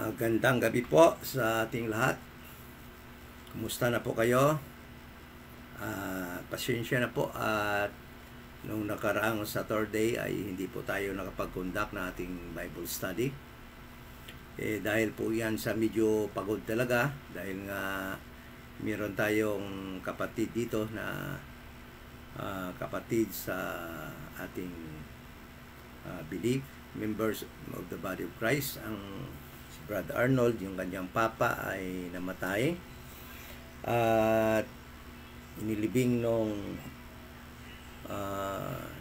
Magandang gabi po sa ating lahat. Kumusta na po kayo? Pasensya na po at nung nakaraang Saturday ay hindi po tayo nakapag-conduct na ating Bible study. Dahil po yan sa medyo pagod talaga dahil nga meron tayong kapatid dito na kapatid sa ating belief, members of the body of Christ. Ang Brother Arnold, yung kanyang papa ay namatay at inilibing nung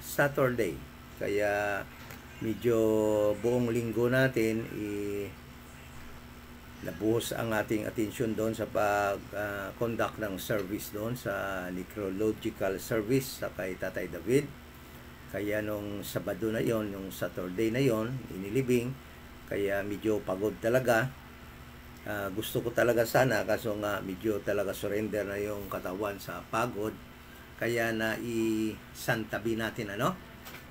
Saturday. Kaya medyo buong linggo natin nabuhos ang ating atensyon doon sa pag-conduct ng service doon sa necrological service sa kay Tatay David. Kaya nung Sabado na yon, yung Saturday na yon, inilibing. Kaya medyo pagod talaga. Gusto ko talaga sana, kaso nga medyo talaga surrender na yung katawan sa pagod. Kaya santabi natin,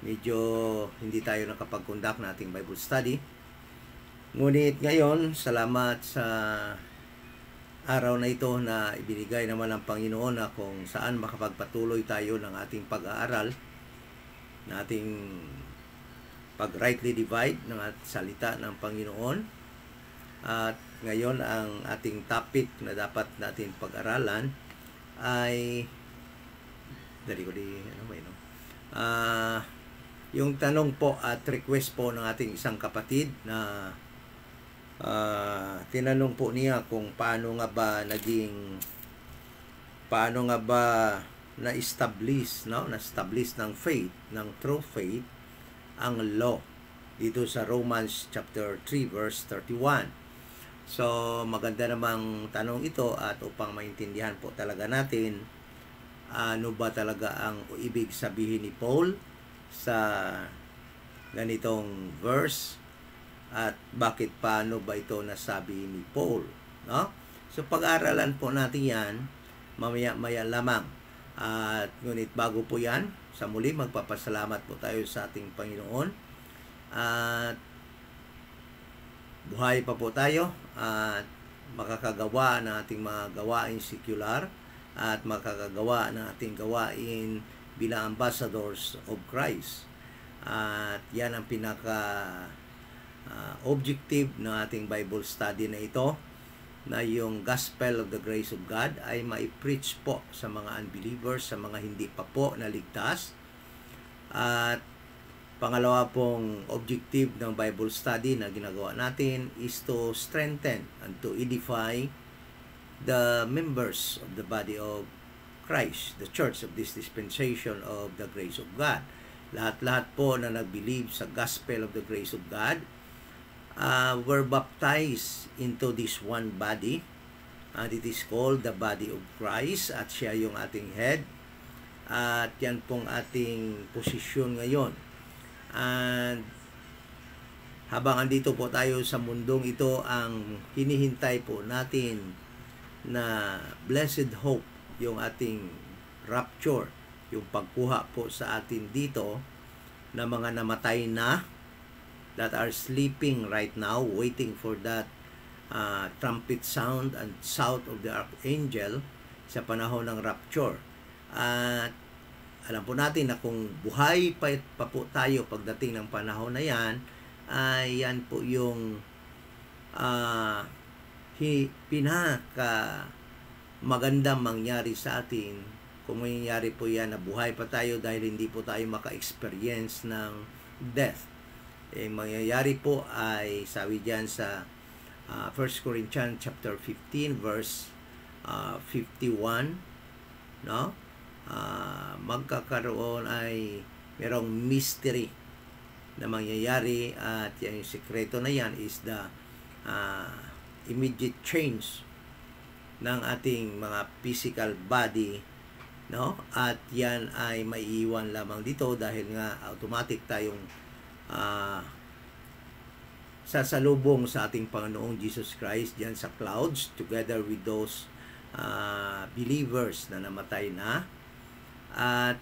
medyo hindi tayo nakapag-conduct na ating Bible study. Ngunit ngayon, salamat sa araw na ito na ibinigay naman ng Panginoon na kung saan makapagpatuloy tayo ng ating pag-aaral, na ating pag-rightly divide ng salita ng Panginoon. At ngayon ang ating topic na dapat natin pag-aralan ay yung tanong po at request po ng ating isang kapatid na tinanong po niya kung paano nga ba na-establish ng faith, ng true faith, ang law dito sa Romans chapter 3 verse 31. So maganda namang tanong ito, at upang maintindihan po talaga natin ano ba talaga ang ibig sabihin ni Paul sa ganitong verse at bakit paano ba ito nasabi ni Paul, no? So pag-aralan po natin yan mamaya lamang. At ngunit bago po yan, sa muli magpapasalamat po tayo sa ating Panginoon. At buhay pa po tayo at makakagawa ng ating mga gawain secular at makakagawa ng ating gawain bilang ambassadors of Christ. At yan ang pinaka-objective ng ating Bible study na ito, na yung gospel of the grace of God ay mai-preach po sa mga unbelievers, sa mga hindi pa po naligtas. At pangalawa pong objective ng Bible study na ginagawa natin is to strengthen and to edify the members of the body of Christ, the church of this dispensation of the grace of God. Lahat-lahat po na nag-believe sa gospel of the grace of God were baptized into this one body, and it is called the body of Christ, at siya yung ating head, at yan pong ating posisyon ngayon. And habang andito po tayo sa mundong ito, ang hinihintay po natin na blessed hope, yung ating rapture, yung pagkuha po sa atin dito na mga namatay na, that are sleeping right now, waiting for that trumpet sound and shout of the archangel sa panahon ng rapture. At alam po natin na kung buhay pa po tayo pagdating ng panahon na yan, ay yan po yung pinaka magandang mangyari sa atin kung mangyayari po yan na buhay pa tayo, dahil hindi po tayo maka-experience ng death. Mangyayari po ay sabi diyan sa 1 Corinthians chapter 15 verse 51, no? Magkakaroon ay merong mystery na mangyayari, at yan, yung sikreto na yan is the immediate change ng ating mga physical body, no? At yan ay maiiwan lamang dito dahil nga automatic tayong sasalubong sa ating Panginoong Jesus Christ diyan sa clouds together with those believers na namatay na. At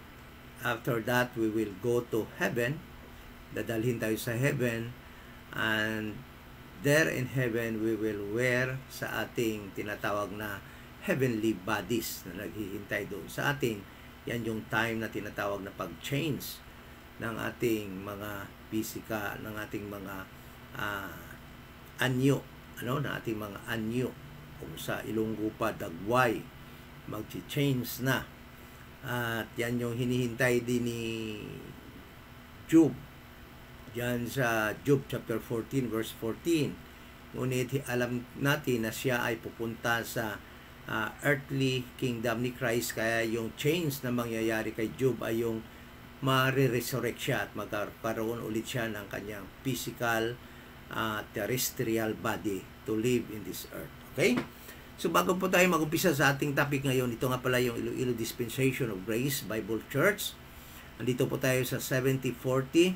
after that, we will go to heaven. Dadalhin tayo sa heaven, and there in heaven we will wear sa ating tinatawag na heavenly bodies na naghihintay doon sa atin. Yan yung time na tinatawag na pag-change ng ating mga pisika, ng ating mga anyo, ng ating mga anyo. Kung sa Ilonggo pa, dagway, mag-change na. At yan yung hinihintay din ni Job. Yan sa Job chapter 14 verse 14. Ngunit alam natin na siya ay pupunta sa earthly kingdom ni Christ, kaya yung change na mangyayari kay Job ay yung ma-resurrect siya at magkaroon ulit siya ng kanyang physical terrestrial body to live in this earth. Okay? So bago po tayo mag-umpisa sa ating topic ngayon, ito nga pala yung Iloilo Dispensation of Grace Bible Church. Andito po tayo sa 7040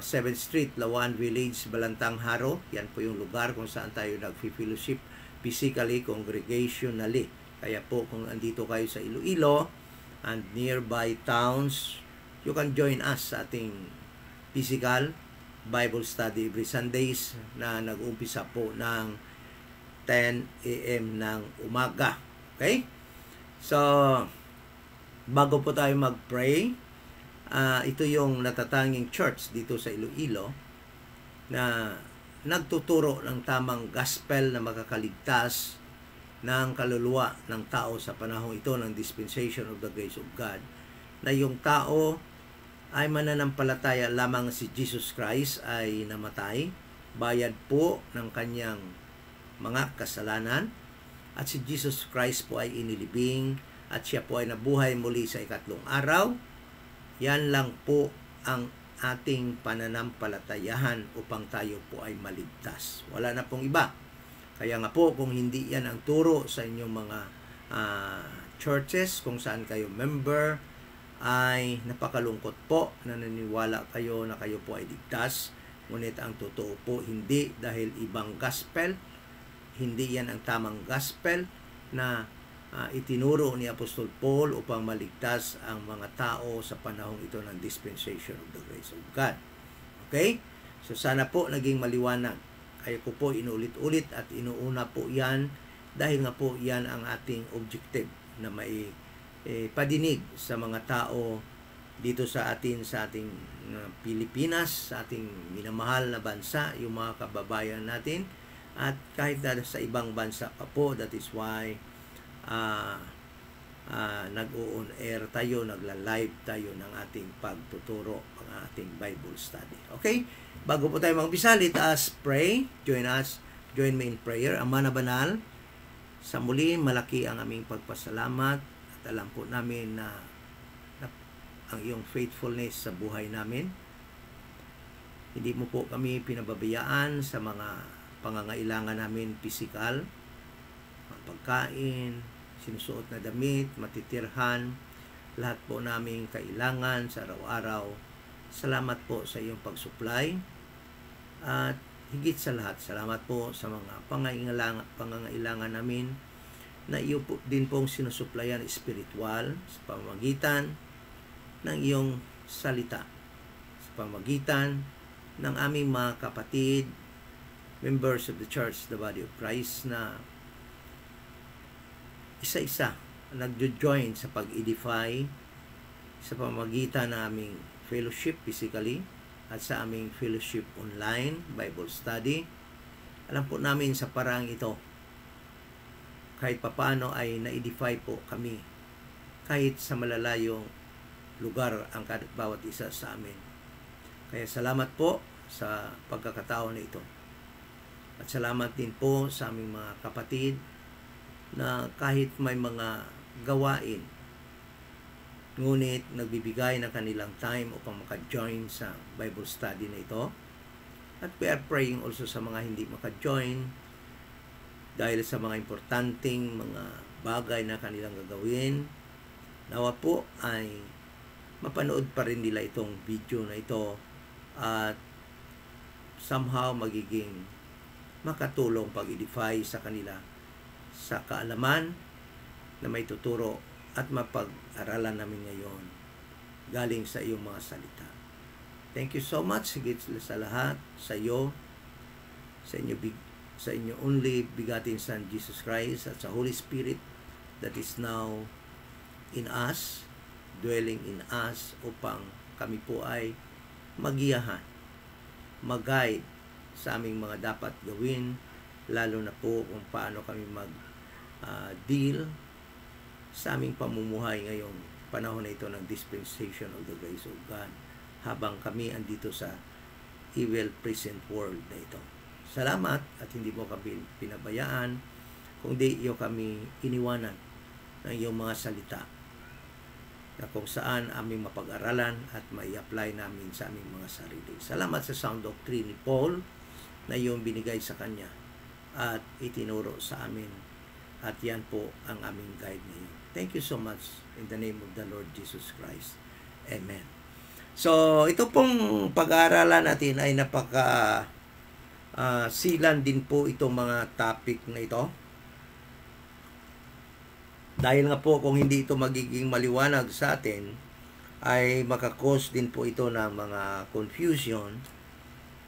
7th Street, Lawan Village, Balantang Haro. Yan po yung lugar kung saan tayo nag-fellowship physically, congregationally. Kaya po kung andito kayo sa Iloilo and nearby towns, you can join us sa ating physical Bible study every Sundays na nag-umpisa po ng 10 a.m. ng umaga. Okay? So, bago po tayo mag-pray, ito yung natatanging church dito sa Iloilo na nagtuturo ng tamang gospel na makakaligtas ng kaluluwa ng tao sa panahong ito ng dispensation of the grace of God, na yung tao ay mananampalataya lamang si Jesus Christ ay namatay, bayad po ng kanyang mga kasalanan, at si Jesus Christ po ay inilibing at siya po ay nabuhay muli sa ikatlong araw. Yan lang po ang ating pananampalatayahan upang tayo po ay maligtas. Wala na pong iba. Kaya nga po, kung hindi yan ang turo sa inyong mga churches kung saan kayo member, ay napakalungkot po na naniniwala kayo na kayo po ay ligtas. Ngunit ang totoo po, hindi, dahil ibang gospel. Hindi yan ang tamang gospel na itinuro ni Apostol Paul upang maligtas ang mga tao sa panahong ito ng dispensation of the grace of God. Okay? So sana po naging maliwanag. Kaya ko po inulit-ulit at inuuna po yan dahil nga po yan ang ating objective na may padinig sa mga tao dito sa ating Pilipinas, sa ating minamahal na bansa, yung mga kababayan natin. At kahit na sa ibang bansa pa po, that is why nag-on air tayo, nagla-live tayo ng ating pagtuturo, ang ating Bible study. Okay? Bago po tayo mag-umpisa, let us pray. Join me in prayer. Ama na banal, sa muli, malaki ang aming pagpasalamat at alam po namin na ang iyong faithfulness sa buhay namin. Hindi mo po kami pinababayaan sa mga pangangailangan namin pisikal, pagkain, sinusuot na damit, matitirhan, lahat po namin kailangan sa araw-araw. Salamat po sa iyong pag-supply at higit sa lahat, salamat po sa mga pangangailangan namin na iyo po din pong sinusuplayan spiritual sa pamamagitan ng iyong salita, sa pamamagitan ng aming mga kapatid, members of the church, the body of Christ, na isa-isa nagjo-join sa pag-edify sa pamamagitan ng aming fellowship physically at sa aming fellowship online, Bible study. Alam po namin sa parang ito, kahit papaano ay na-edify po kami kahit sa malalayong lugar ang bawat isa sa amin. Kaya salamat po sa pagkakataon na ito. At salamat din po sa aming mga kapatid na kahit may mga gawain, ngunit nagbibigay ng kanilang time upang maka-join sa Bible study na ito. At we are praying also sa mga hindi maka-join dahil sa mga importanteng mga bagay na kanilang gagawin. Nawa po ay mapanood pa rin nila itong video na ito at somehow magiging makatulong pag-edify sa kanila sa kaalaman na may tuturo at mapag-aralan namin ngayon galing sa iyong mga salita. Thank you so much, higit sa lahat, sa iyo, sa inyo only begotten Son Jesus Christ at sa Holy Spirit that is now in us, dwelling in us, upang kami po ay magiyahan, mag-guide sa aming mga dapat gawin, lalo na po kung paano kami mag-deal sa aming pamumuhay ngayong panahon na ito ng dispensation of the grace of God habang kami andito sa evil present world na ito. Salamat at hindi mo kami pinabayaan, kundi iyo kami iniwanan ng iyong mga salita na kung saan aming mapag-aralan at mai-apply namin sa aming mga sarili. Salamat sa sound doctrine ni Paul na iyong binigay sa kanya at itinuro sa amin, at yan po ang aming guide ngayon. Thank you so much in the name of the Lord Jesus Christ. Amen. So, ito pong pag-aaralan natin ay silan din po itong mga topic na ito. Dahil nga po kung hindi ito magiging maliwanag sa atin, ay makakos din po ito ng mga confusion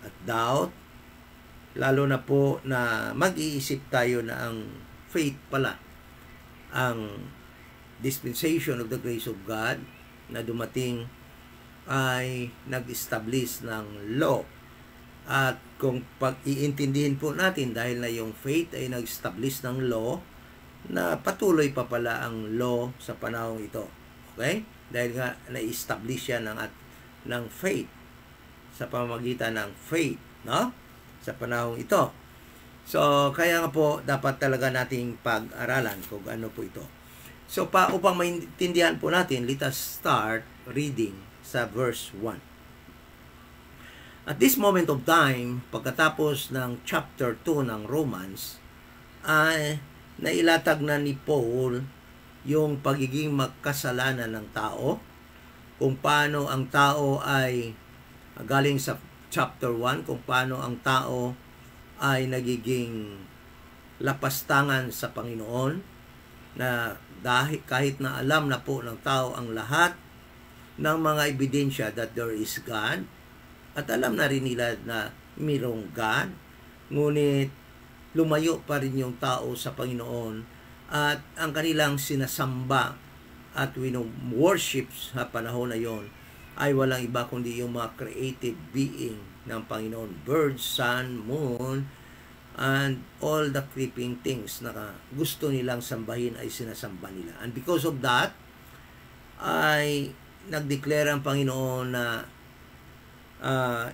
at doubt, lalo na po na mag-iisip tayo na ang faith pala, ang dispensation of the grace of God na dumating ay nag-establish ng law. At kung pag-iintindihin po natin, dahil na yung faith ay nag-establish ng law, na patuloy pa pala ang law sa panahong ito. Okay? Dahil nga na-establish yan ng faith, sa pamamagitan ng faith, no? Sa panahong ito. So, kaya nga po, dapat talaga nating pag-aralan kung ano po ito. So, upang maintindihan po natin, let us start reading sa verse 1. At this moment of time, pagkatapos ng chapter 2 ng Romans, ay nailatag na ni Paul yung pagiging magkasalanan ng tao, kung paano ang tao ay galing sa chapter 1, kung paano ang tao ay nagiging lapastangan sa Panginoon, na dahil kahit na alam na po ng tao ang lahat ng mga ebidensya that there is God, at alam na rin nila na mayroong God, ngunit lumayo pa rin yung tao sa Panginoon, at ang kanilang sinasamba at worship sa panahon na yon ay walang iba kundi yung mga creative being ng Panginoon, birds, sun, moon, and all the creeping things na gusto nilang sambahin ay sinasamba nila. And because of that, ay nagdeclare ang Panginoon na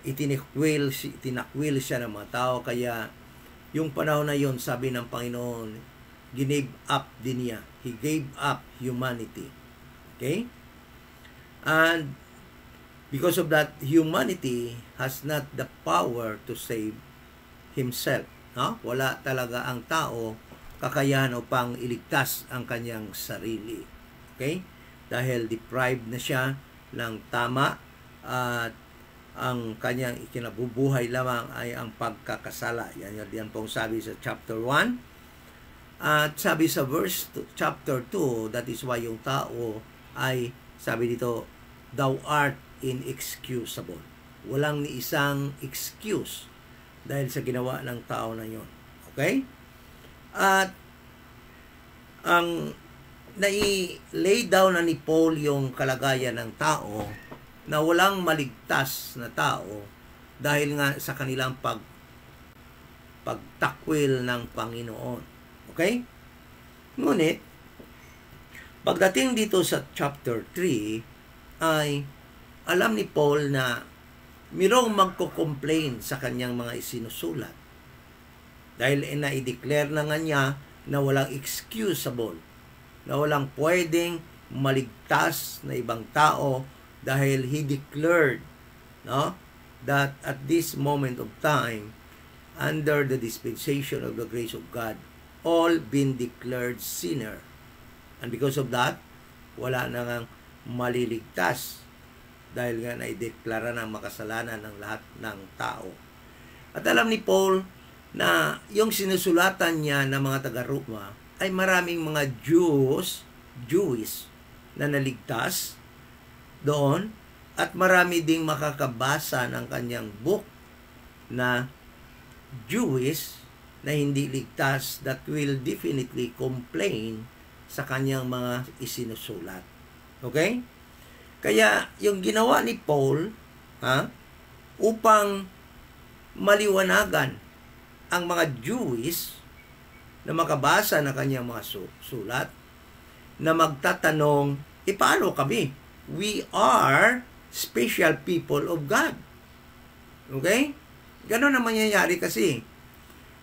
itinakwil siya ng mga tao. Kaya yung panahon na yon, sabi ng Panginoon, ginave up din niya. He gave up humanity. Okay? And because of that, humanity has not the power to save himself. No? Wala talaga ang tao kakayahan upang iligtas ang kanyang sarili. Okay? Dahil deprived na siya ng tama, at ang kanyang ikinabubuhay lamang ay ang pagkakasala. Yan pong sabi sa chapter 1. At sabi sa chapter 2, that is why yung tao ay, sabi dito, thou art inexcusable. Walang ni isang excuse dahil sa ginawa ng tao na yon. Okay? At ang nai-lay down na ni Paul yung kalagayan ng tao na walang maligtas na tao dahil nga sa kanilang pagtakwil ng Panginoon. Okay? Ngunit, pagdating dito sa chapter 3, ay alam ni Paul na mayroong magko-complain sa kanyang mga isinusulat. Dahil na-i-declare na nga niya na walang excusable, na walang pwedeng maligtas na ibang tao, dahil he declared, no, that at this moment of time, under the dispensation of the grace of God, all been declared sinner. And because of that, wala na ngang maliligtas, dahil nga na-ideklara ng makasalanan ng lahat ng tao. At alam ni Paul na yung sinusulatan niya ng mga taga-Roma ay maraming mga Jewish na naligtas doon, at marami ding makakabasa ng kanyang book na Jewish na hindi ligtas that will definitely complain sa kanyang mga isinusulat. Okay? Kaya yung ginawa ni Paul, upang maliwanagan ang mga Jewish na makabasa ng kanyang mga sulat, na magtatanong, paano kami? We are special people of God. Okay? Ganon na mangyayari kasi.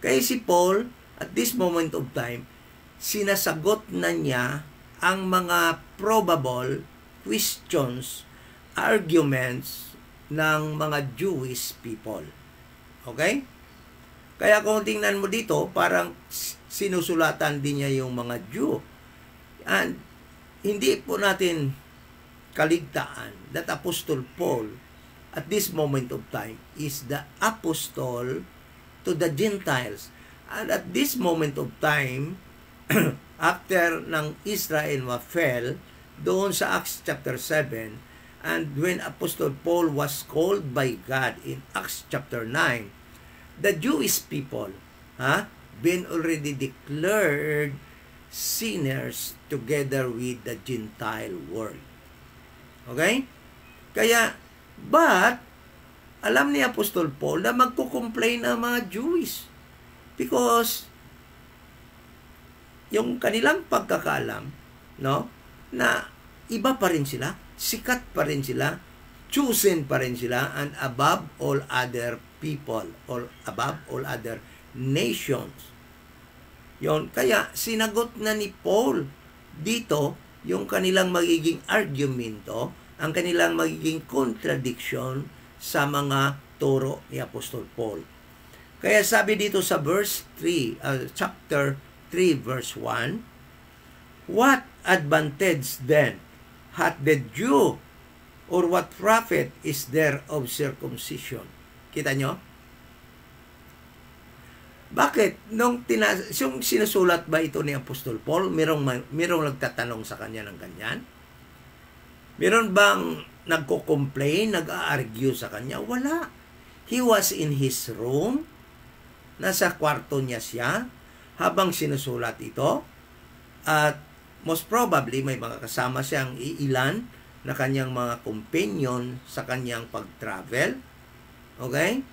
Kaya si Paul, at this moment of time, sinasagot na niya ang mga probable questions, arguments ng mga Jewish people. Okay? Kaya kung tingnan mo dito, parang sinusulatan din niya yung mga Jew. And hindi po natin kaligtaan that Apostle Paul at this moment of time is the apostle to the Gentiles. And at this moment of time, after ng Israel fell, doon sa Acts chapter 7, and when Apostle Paul was called by God in Acts chapter 9, the Jewish people been already declared sinners together with the Gentile world. Okay? Kaya, but, alam ni Apostol Paul na magko-complain ang mga Jewish. Because, yung kanilang pagkakaalam, na iba pa rin sila, sikat pa rin sila, chosen pa rin sila, and above all other people, or above all other nations. Yon, kaya sinagot na ni Paul dito yung kanilang magiging argumento, ang kanilang magiging contradiction sa mga turo ni Apostol Paul. Kaya sabi dito sa verse 3, chapter 3 verse 1, what advantage then hath the Jew, or what profit is there of circumcision? Kita nyo? Bakit? Nung sinusulat ba ito ni Apostol Paul, merong nagtatanong sa kanya ng ganyan? Meron bang nagko-complain, nag-argue sa kanya? Wala. He was in his room, nasa kwarto niya siya, habang sinusulat ito, at most probably may mga kasama siyang ilan na kanyang mga companion sa kanyang pag-travel. Okay?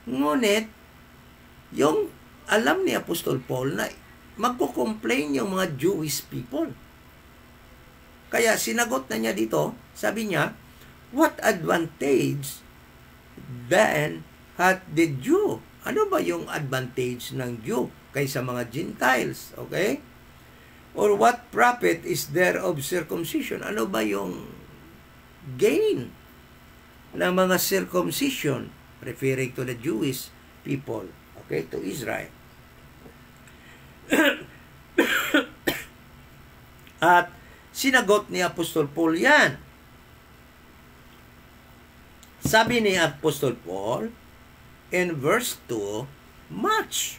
Ngunit, yung alam ni Apostol Paul na magko-complain yung mga Jewish people. Kaya sinagot na niya dito, sabi niya, what advantage then hath the Jew? Ano ba yung advantage ng Jew kaysa mga Gentiles? Okay? Or what profit is there of circumcision? Ano ba yung gain ng mga circumcision? Referring to the Jewish people. Okay? To Israel. At sinagot ni Apostol Paul yan. Sabi ni Apostol Paul, in verse 2, much,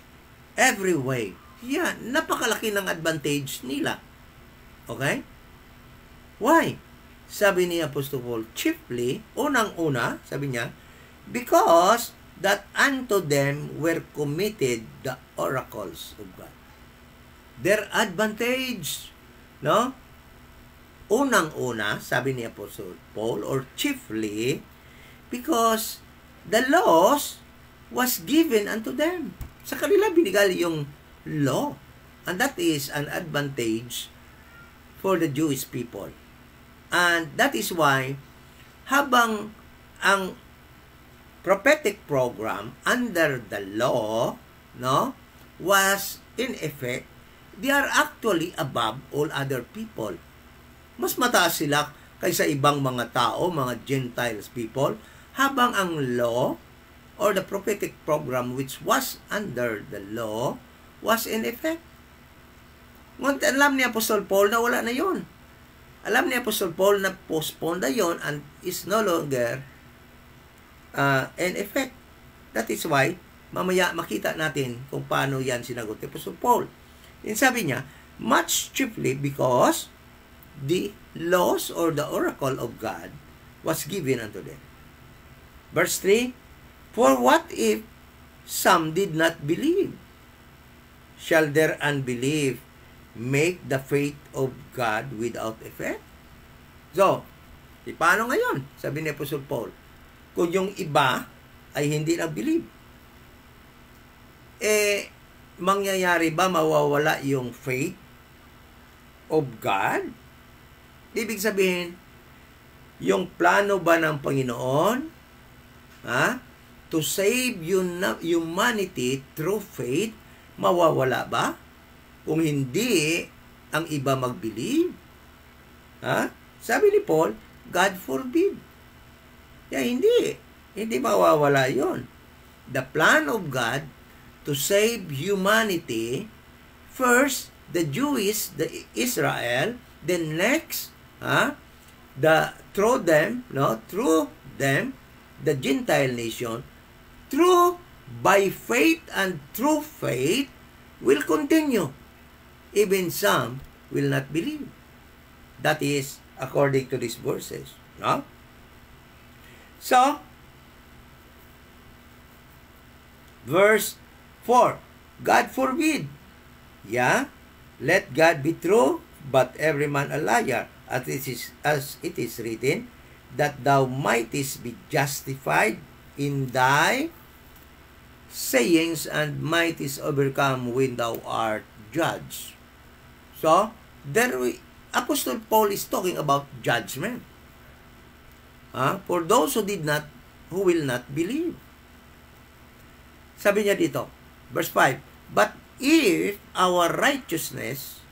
every way. Yan, napakalaki ng advantage nila. Okay? Why? Sabi ni Apostol Paul, chiefly, unang-una, sabi niya, because that unto them were committed the oracles of God. Their advantage, no? Unang-una, sabi ni Apostol Paul, or chiefly, because the laws was given unto them. Sa kanila binigay yung law. And that is an advantage for the Jewish people. And that is why, habang ang prophetic program under the law, was in effect, they are actually above all other people. Mas mataas sila kaysa ibang mga tao, mga Gentiles people, habang ang law or the prophetic program which was under the law was in effect. Ngunit alam ni Apostol Paul na wala na yon. Alam ni Apostol Paul na postpone na yon and is no longer in effect. That is why, mamaya makita natin kung paano yan sinagot ni Apostol Paul. And sabi niya, much chiefly because the laws or the oracle of God was given unto them. Verse 3, for what if some did not believe. Shall their unbelief make the faith of God without effect? So, paano ngayon? Sabi ni Apostle Paul, kung yung iba ay hindi nag-believe, mangyayari ba mawawala yung faith of God? Ibig sabihin, yung plano ba ng Panginoon, to save humanity through faith, mawawala ba? Kung hindi ang iba mag-believe? Sabi ni Paul, God forbid. Hindi mawawala yon. The plan of God to save humanity, first the Jewish, the Israel, then next, through them, the Gentile nation, by faith and through faith, will continue. Even some will not believe. That is according to these verses. No? So, verse 4, God forbid. Let God be true, but every man a liar, as it is written, that thou mightest be justified in thy sayings, and mightest overcome when thou art judged. So, Apostle Paul is talking about judgment. For those who will not believe. Sabi niya dito, verse 5, but if our righteousness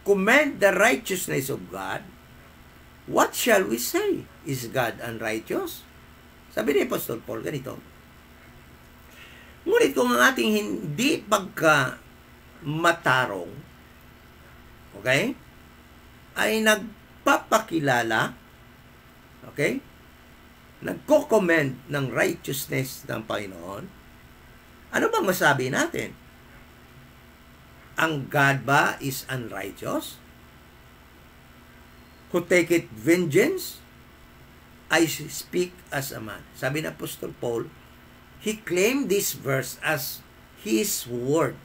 commend the righteousness of God, what shall we say? Is God unrighteous? Sabi ni Apostle Paul, ganito, ngunit kung ang ating hindi matarong, ay nagpapakilala, nagko-commend ng righteousness ng Panginoon, ano bang masabi natin? Ang God ba is unrighteous? Who taketh vengeance? I speak as a man. Sabi ng Apostle Paul, he claimed this verse as his word.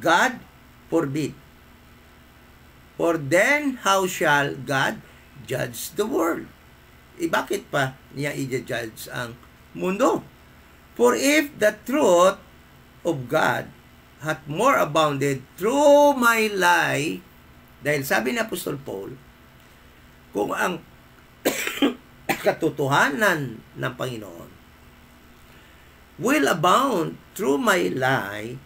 God forbid. For then how shall God judge the world? Bakit pa niya i-judge ang mundo? For if the truth of God hath more abounded through my lie, dahil sabi ni Apostol Paul, kung ang katotohanan ng Panginoon will abound through my lie,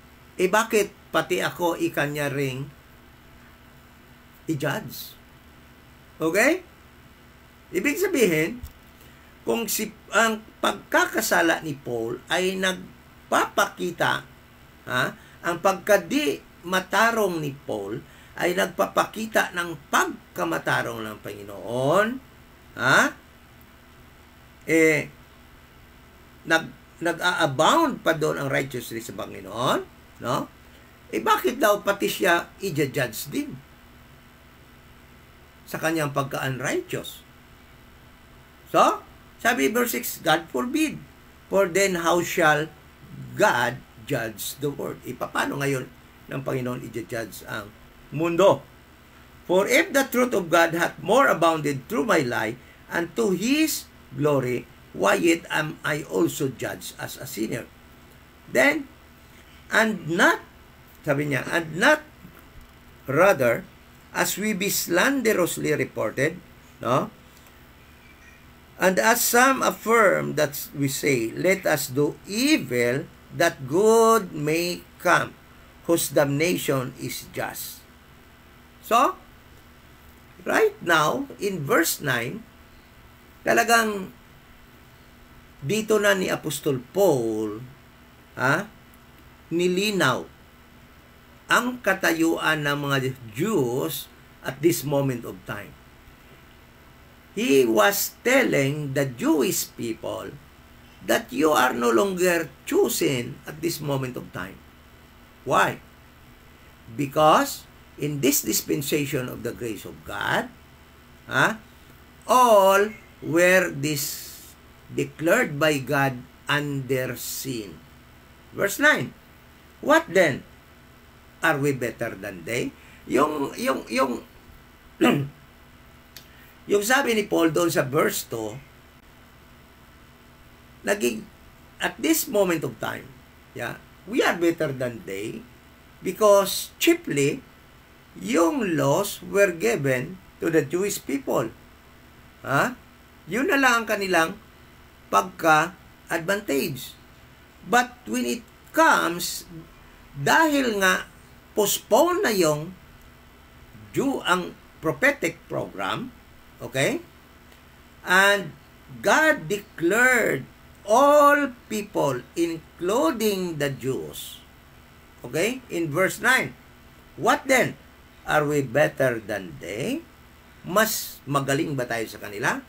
bakit pati ako ikanya ring i-judge? Ibig sabihin, kung ang pagkakasala ni Paul ay nagpapakita, ang pagkadi matarong ni Paul ay nagpapakita ng pagkamatarong ng Panginoon, nag-a-abound pa doon ang righteousness sa Panginoon, no? Bakit daw pati siya i-judge din sa kanyang pagka-unrighteous? So, sabi verse 6, God forbid. For then how shall God judge the world? Paano ngayon ng Panginoon i-judge ang mundo? For if the truth of God hath more abounded through my lie, and to His glory, why yet am I also judged as a sinner? Then, and not rather, as we be slanderously reported, no? And as some affirm that we say, let us do evil, that good may come, whose damnation is just. So, right now, in verse 9, talagang dito na ni Apostol Paul, nilinaw ang katayuan ng mga Jews at this moment of time. He was telling the Jewish people that you are no longer chosen at this moment of time. Why? Because in this dispensation of the grace of God, all were declared by God under sin. Verse 9. What then? Are we better than they? Yung yung sabi ni Paul doon sa verse 2, naging at this moment of time, we are better than they because chiefly yung laws were given to the Jewish people. Yun na lang ang kanilang pagka-advantage. But when it comes, dahil nga postpone na yung ang prophetic program, okay? And God declared all people, including the Jews. Okay? In verse 9. What then? Are we better than they? Mas magaling ba tayo sa kanila?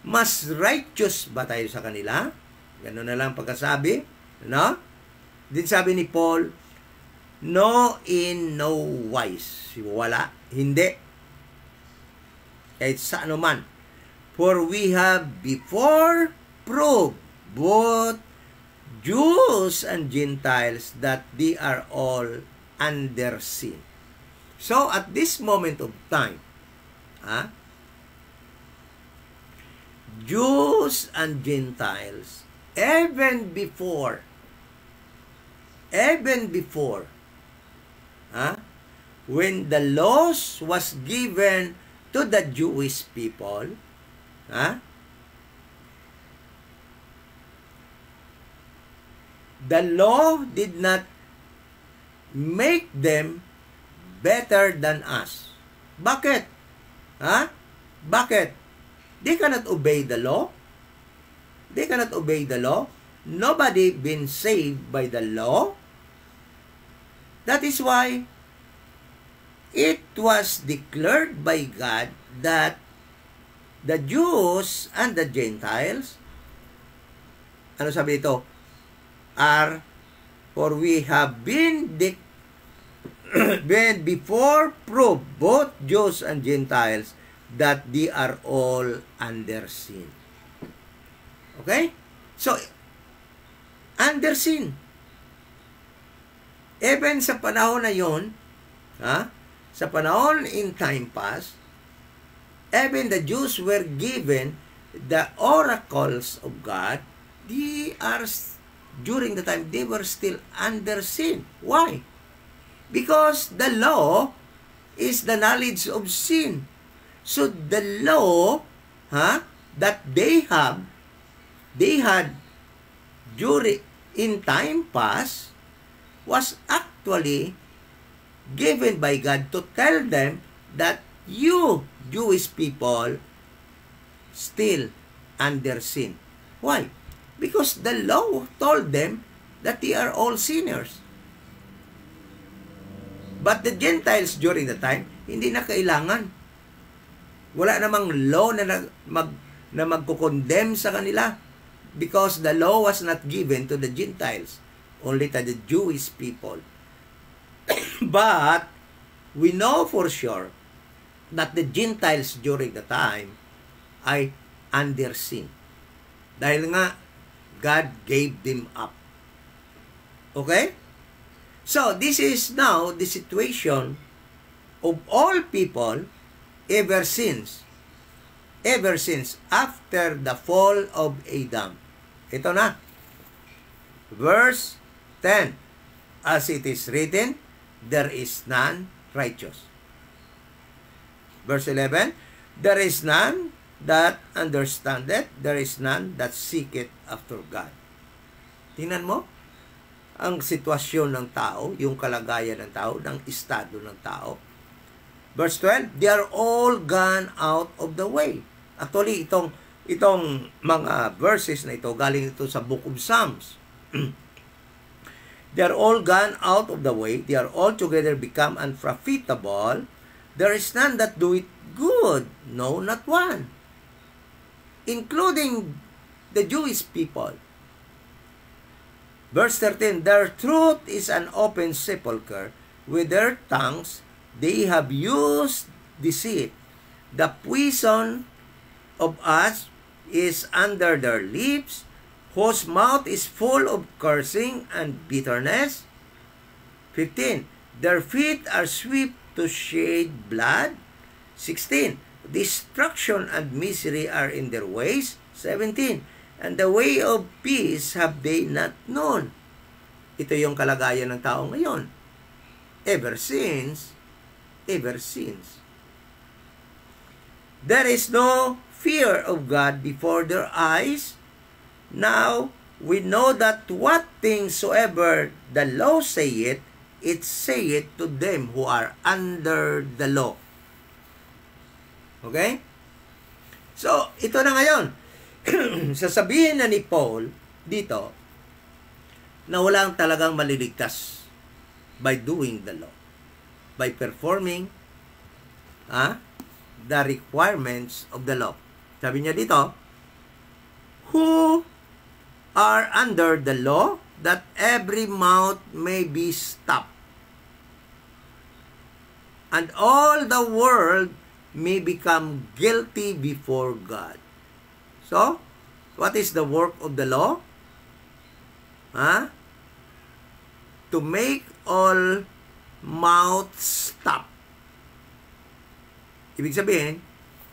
Mas righteous ba tayo sa kanila? Ganun na lang pagkasabi. No? Din sabi ni Paul, no, in no wise. Wala. Hindi. Kahit sa anuman. For we have before proved both Jews and Gentiles that they are all under sin. So, at this moment of time, Jews and Gentiles, even before, when the laws was given to the Jewish people, the law did not make them better than us. Bakit? Bakit? They cannot obey the law. They cannot obey the law. Nobody been saved by the law. That is why it was declared by God that the Jews and the Gentiles, ano sabi ito? For we have been before proved, both Jews and Gentiles, that they are all under sin. Okay? So, under sin. Even sa panahon na yon, sa panahon in time past, even the Jews were given the oracles of God. During the time, they were still under sin. Why? Because the law is the knowledge of sin. So the law that they had during in time past was actually given by God to tell them that you Jewish people still under sin. Why? Because the law told them that they are all sinners. But the Gentiles during the time, hindi na kailangan. Wala namang law na magkukondemn sa kanila because the law was not given to the Gentiles, only to the Jewish people. But we know for sure that the Gentiles during the time ay under sin. Dahil nga, God gave them up. Okay? So, this is now the situation of all people ever since after the fall of Adam. Ito na. Verse 10. As it is written, there is none righteous. Verse 11. There is none that understandeth, there is none that seeketh after God. Tingnan mo ang sitwasyon ng tao, yung kalagayan ng tao, ng estado ng tao. Verse 12, they are all gone out of the way. Actually, itong mga verses na ito, galing ito sa Book of Psalms. They are all gone out of the way, they are all together become unprofitable, there is none that do it good, no, not one. Including the Jewish people. Verse 13, their truth is an open sepulchre. With their tongues, they have used deceit. The poison of us is under their lips, whose mouth is full of cursing and bitterness. 15. Their feet are swift to shed blood. 16. Destruction and misery are in their ways. 17. And the way of peace have they not known. Ito yung kalagayan ng tao ngayon. Ever since. There is no fear of God before their eyes. Now, we know that what things soever the law saith, it saith to them who are under the law. Okay? So, ito na ngayon. Sasabihin na ni Paul dito na walang talagang maliligtas by doing the law, by performing the requirements of the law. Sabi niya dito, who are under the law, that every mouth may be stopped, and all the world may become guilty before God. So, what is the work of the law? To make all mouths stop. Ibig sabihin,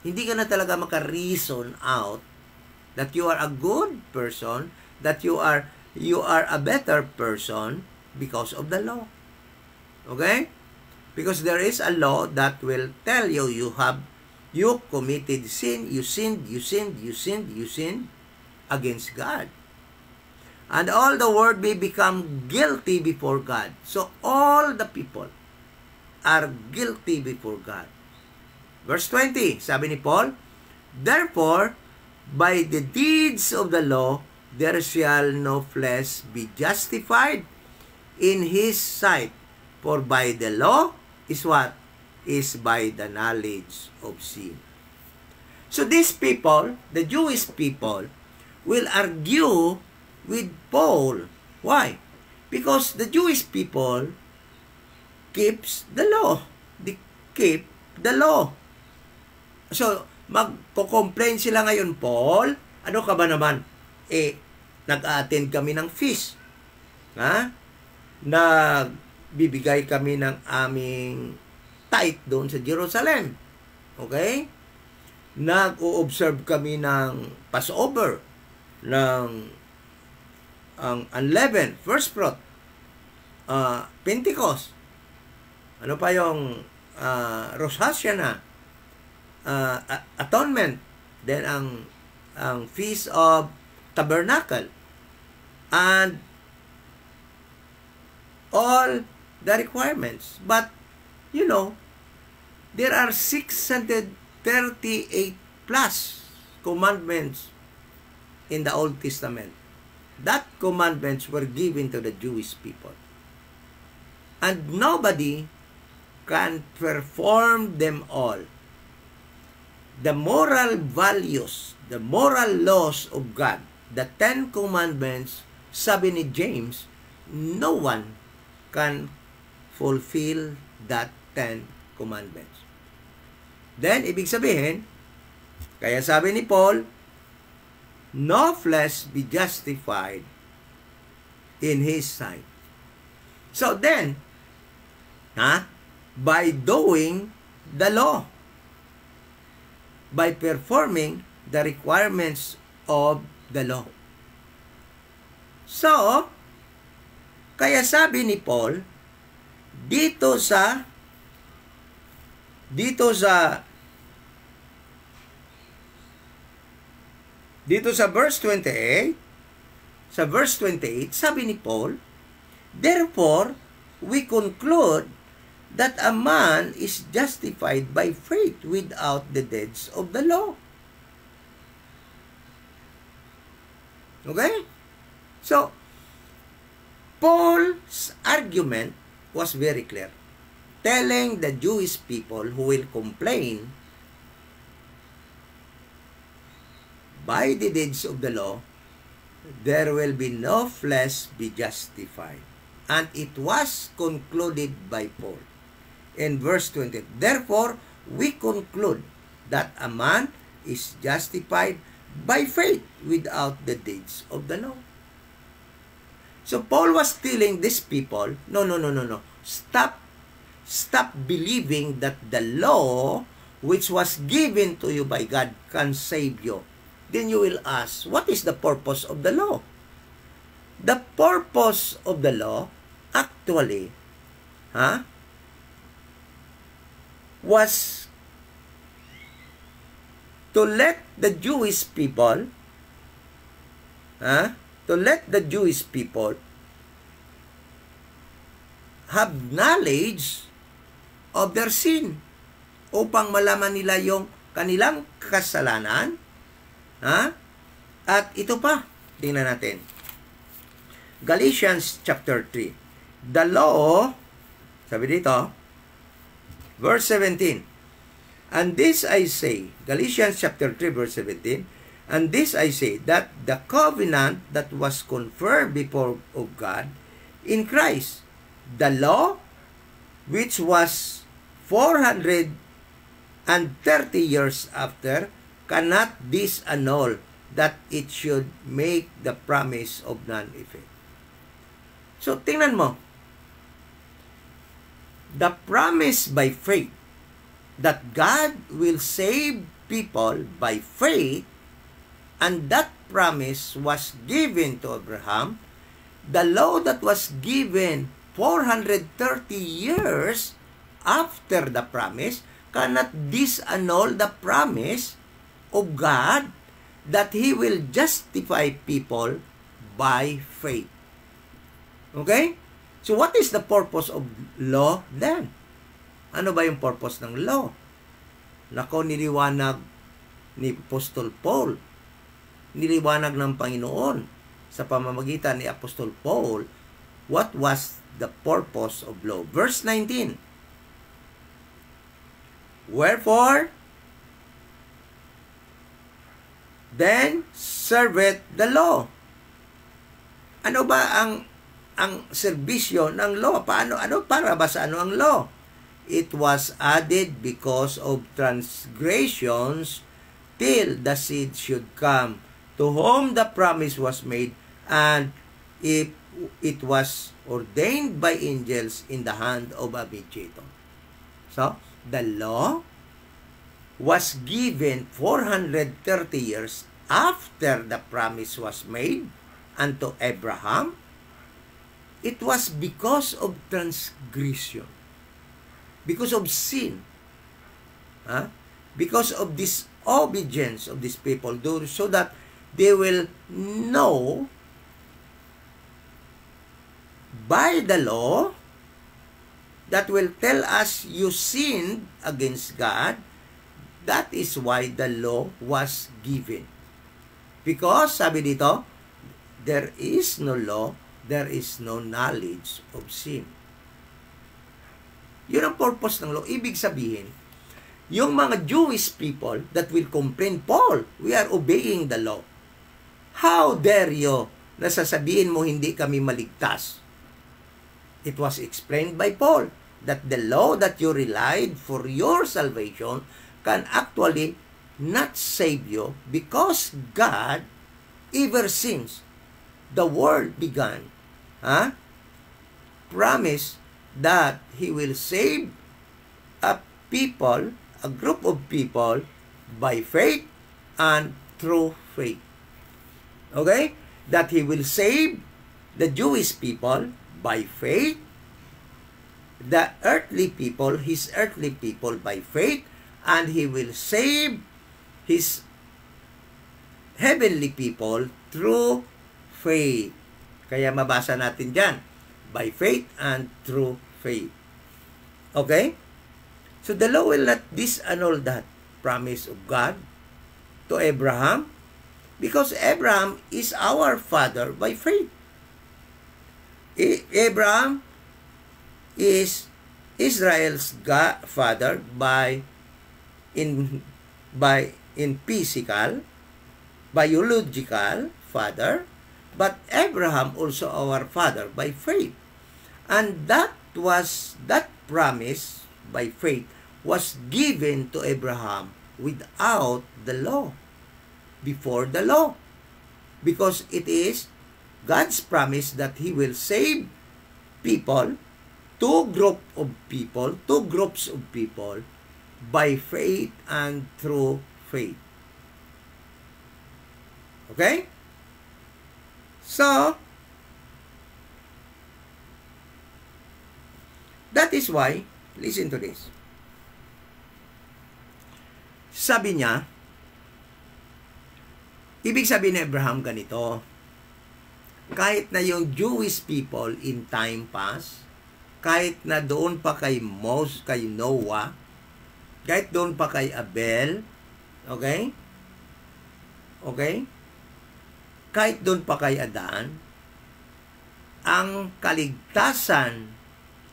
hindi ka na talaga maka-reason out that you are a good person, that you are a better person because of the law. Okay? Because there is a law that will tell you you committed sin, you sinned against God. And all the world may become guilty before God. So all the people are guilty before God. Verse 20, sabi ni Paul, therefore, by the deeds of the law, there shall no flesh be justified in his sight. For by the law is what? Is by the knowledge of sin. So these people, the Jewish people, will argue with Paul. Why? Because the Jewish people keeps the law. They keep the law. So, magko-complain sila ngayon, Paul, ano ka ba naman? Nag-attend kami ng feast. Nagbibigay kami ng aming tithe doon sa Jerusalem. Okay? Nag-o-observe kami ng Passover, ng ang unleavened, first fruit, Pentecost. Ano pa yung Rosh Hashanah, Atonement, then ang Feast of Tabernacle, and all the requirements. But, there are 638 plus commandments in the Old Testament. That commandments were given to the Jewish people. And nobody can perform them all. The moral values, the moral laws of God, the 10 commandments, sabi ni James, no one can fulfill that 10 commandments. Then, ibig sabihin, kaya sabi ni Paul, no flesh be justified in his sight. So then, by doing the law, by performing the requirements of the law. So, kaya sabi ni Paul, dito sa verse 28, sabi ni Paul, therefore, we conclude that a man is justified by faith without the deeds of the law. Okay? So, Paul's argument was very clear, telling the Jewish people who will complain by the deeds of the law, there will be no flesh be justified. And it was concluded by Paul in verse 20. Therefore, we conclude that a man is justified by faith without the deeds of the law. So Paul was telling these people, no. Stop believing that the law which was given to you by God can save you. Then you will ask, what is the purpose of the law? The purpose of the law actually was to let the Jewish people have knowledge of their sin upang malaman nila yung kanilang kasalanan. At ito pa, tingnan natin. Galatians chapter 3. The law, sabi dito, verse 17. And this I say, Galatians chapter 3 verse 17, and this I say, that the covenant that was conferred before of God in Christ, the law which was 430 years after, cannot disannul that it should make the promise of none effect. So, tingnan mo. The promise by faith that God will save people by faith, and that promise was given to Abraham. The law that was given 430 years after the promise cannot disannul the promise of God that He will justify people by faith. Okay? So what is the purpose of law then? Ano ba yung purpose ng law? Nako, niliwanag ni Apostol Paul. Niliwanag ng Panginoon sa pamamagitan ni Apostol Paul what was the purpose of law. Verse 19. Wherefore, then serveth the law. Ano ba ang serbisyo ng law? Para ba sa ano ang law? It was added because of transgressions till the seed should come, to whom the promise was made, and if it was ordained by angels in the hand of a mediator. So, the law was given 430 years after the promise was made unto Abraham. It was because of transgression, because of sin, because of disobedience of these people, so that they will know by the law that will tell us you sinned against God. That is why the law was given. Because, sabi dito, there is no law, there is no knowledge of sin. Yun ang purpose ng law. Ibig sabihin, yung mga Jewish people that will complain, Paul, we are obeying the law. How dare you na sasabihin mo hindi kami maligtas? It was explained by Paul that the law that you relied for your salvation can actually not save you, because God, ever since the world began, promised that He will save a people, a group of people, by faith and through faith. Okay? That He will save the Jewish people by faith, the earthly people, His earthly people by faith, and He will save His heavenly people through faith. Kaya mabasa natin dyan, by faith and through faith. Okay? So the law will not disannul that promise of God to Abraham, because Abraham is our father by faith. Abraham is Israel's father in physical, biological father, but Abraham also our father by faith. And that promise by faith was given to Abraham without the law. before the law. Because it is God's promise that He will save people, two groups of people, by faith and through faith. Okay? So, that is why, listen to this. Sabi niya, ibig sabihin ni Abraham ganito, kahit na yung Jewish people in time past, kahit na doon pa kay Noah, kahit doon pa kay Abel, okay? Okay? Kahit doon pa kay Adan, ang kaligtasan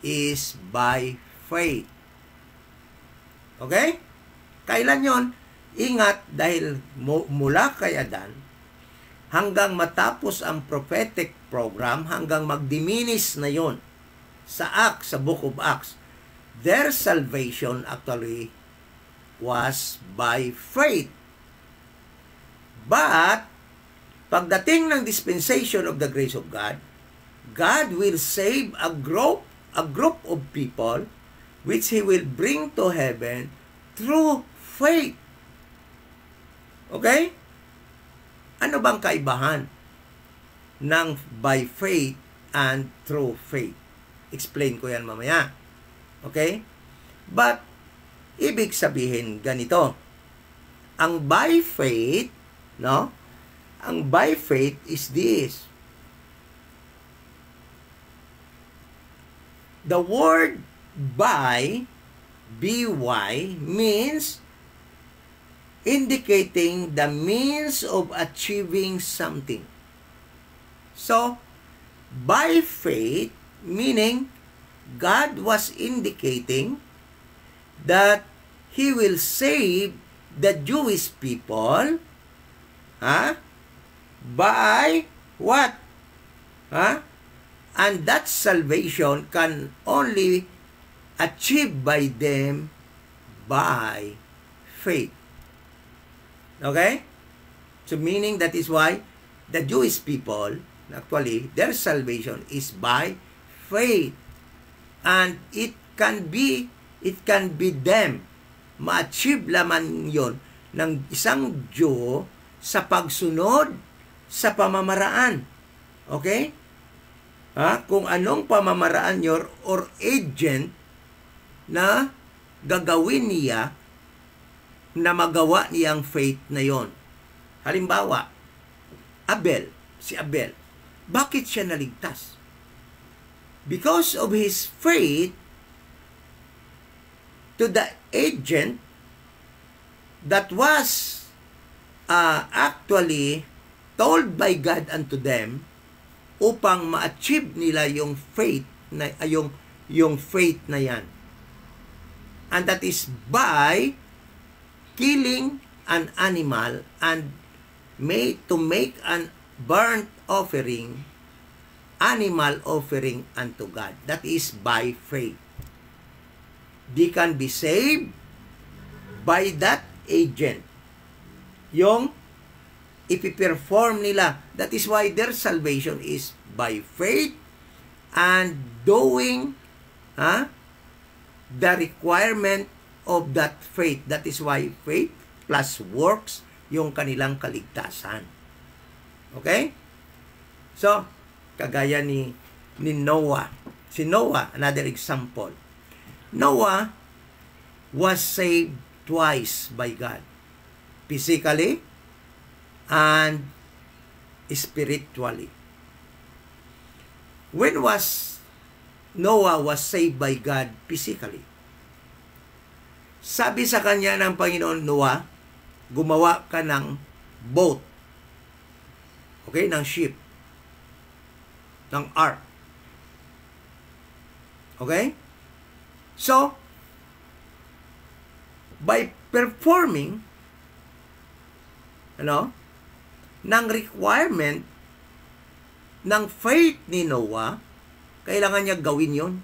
is by faith. Okay? Kailan yon? Ingat, dahil mula kay Adan, hanggang matapos ang prophetic program, hanggang mag-diminish na yon sa Book of Acts, their salvation actually was by faith. But, pagdating ng dispensation of the grace of God, God will save a group of people which He will bring to heaven through faith. Okay? Ano bang kaibahan ng by faith and through faith? Explain ko yan mamaya. Okay? But, ibig sabihin ganito. Ang by faith, no? Ang by faith is this. The word by, B-Y, means indicating the means of achieving something. So, by faith, meaning God was indicating that He will save the Jewish people, by what? And that salvation can only achieved by them by faith. Okay? So meaning that is why the Jewish people, actually, their salvation is by faith. And it can be them. Ma-achieve laman yon ng isang Jew sa pagsunod sa pamamaraan. Okay? Kung anong pamamaraan nyo or agent na gagawin niya na magawa niyang faith na yon. Halimbawa, si Abel. Bakit siya naligtas? Because of his faith to the agent that was actually told by God unto them upang ma-achieve nila yung faith na yung faith na yan. And that is by killing an animal and to make an burnt offering, animal offering unto God. That is by faith. They can be saved by that agent. Yung ipiperform nila. That is why their salvation is by faith and doing the requirement of that faith. That is why faith plus works yung kanilang kaligtasan. Okay? So, kagaya ni Noah. Si Noah, another example. Noah was saved twice by God. Physically and spiritually. When was Noah was saved by God physically? Sabi sa kanya ng Panginoon, Noah, gumawa ka ng boat. Okay? Ng ship. Ng ark. Okay? So, by performing ng requirement ng faith ni Noah, kailangan niya gawin yon.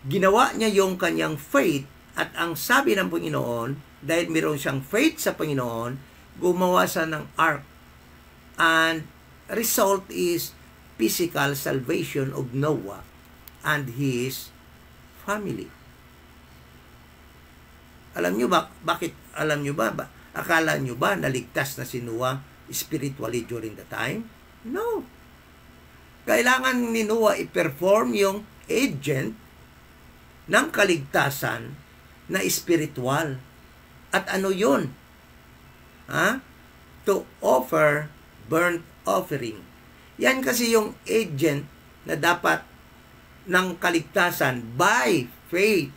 Ginawa niya yung kanyang faith at ang sabi ng Panginoon, dahil mayroon siyang faith sa Panginoon, gumawa siya ng ark. And result is physical salvation of Noah and his family. Alam nyo ba, bakit? Alam nyo ba? Akala nyo ba naligtas na si Noah spiritually during the time? No. Kailangan ni Noah i-perform yung agent ng kaligtasan na spiritual. At ano yun? To offer burnt offering. Yan kasi yung agent na dapat ng kaligtasan by faith.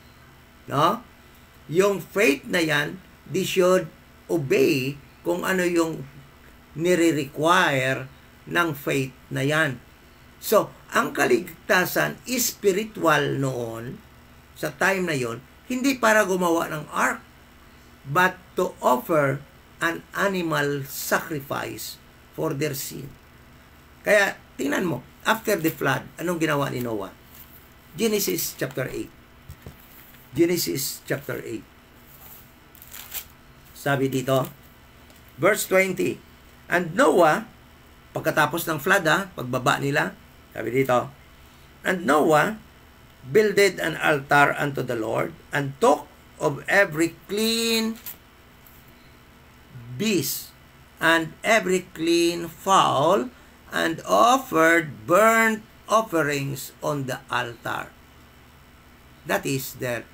No? Yung faith na yan, they should obey kung ano yung nire-require ng faith na yan. So, ang kaligtasan spiritual noon, sa time na yon, hindi para gumawa ng ark, but to offer an animal sacrifice for their sin. Kaya, tingnan mo, after the flood, anong ginawa ni Noah? Genesis chapter 8. Genesis chapter 8. Sabi dito, verse 20, and Noah, pagkatapos ng flood, pagbaba nila, sabi dito, and Noah builded an altar unto the Lord, and took of every clean beast, and every clean fowl, and offered burnt offerings on the altar. That is their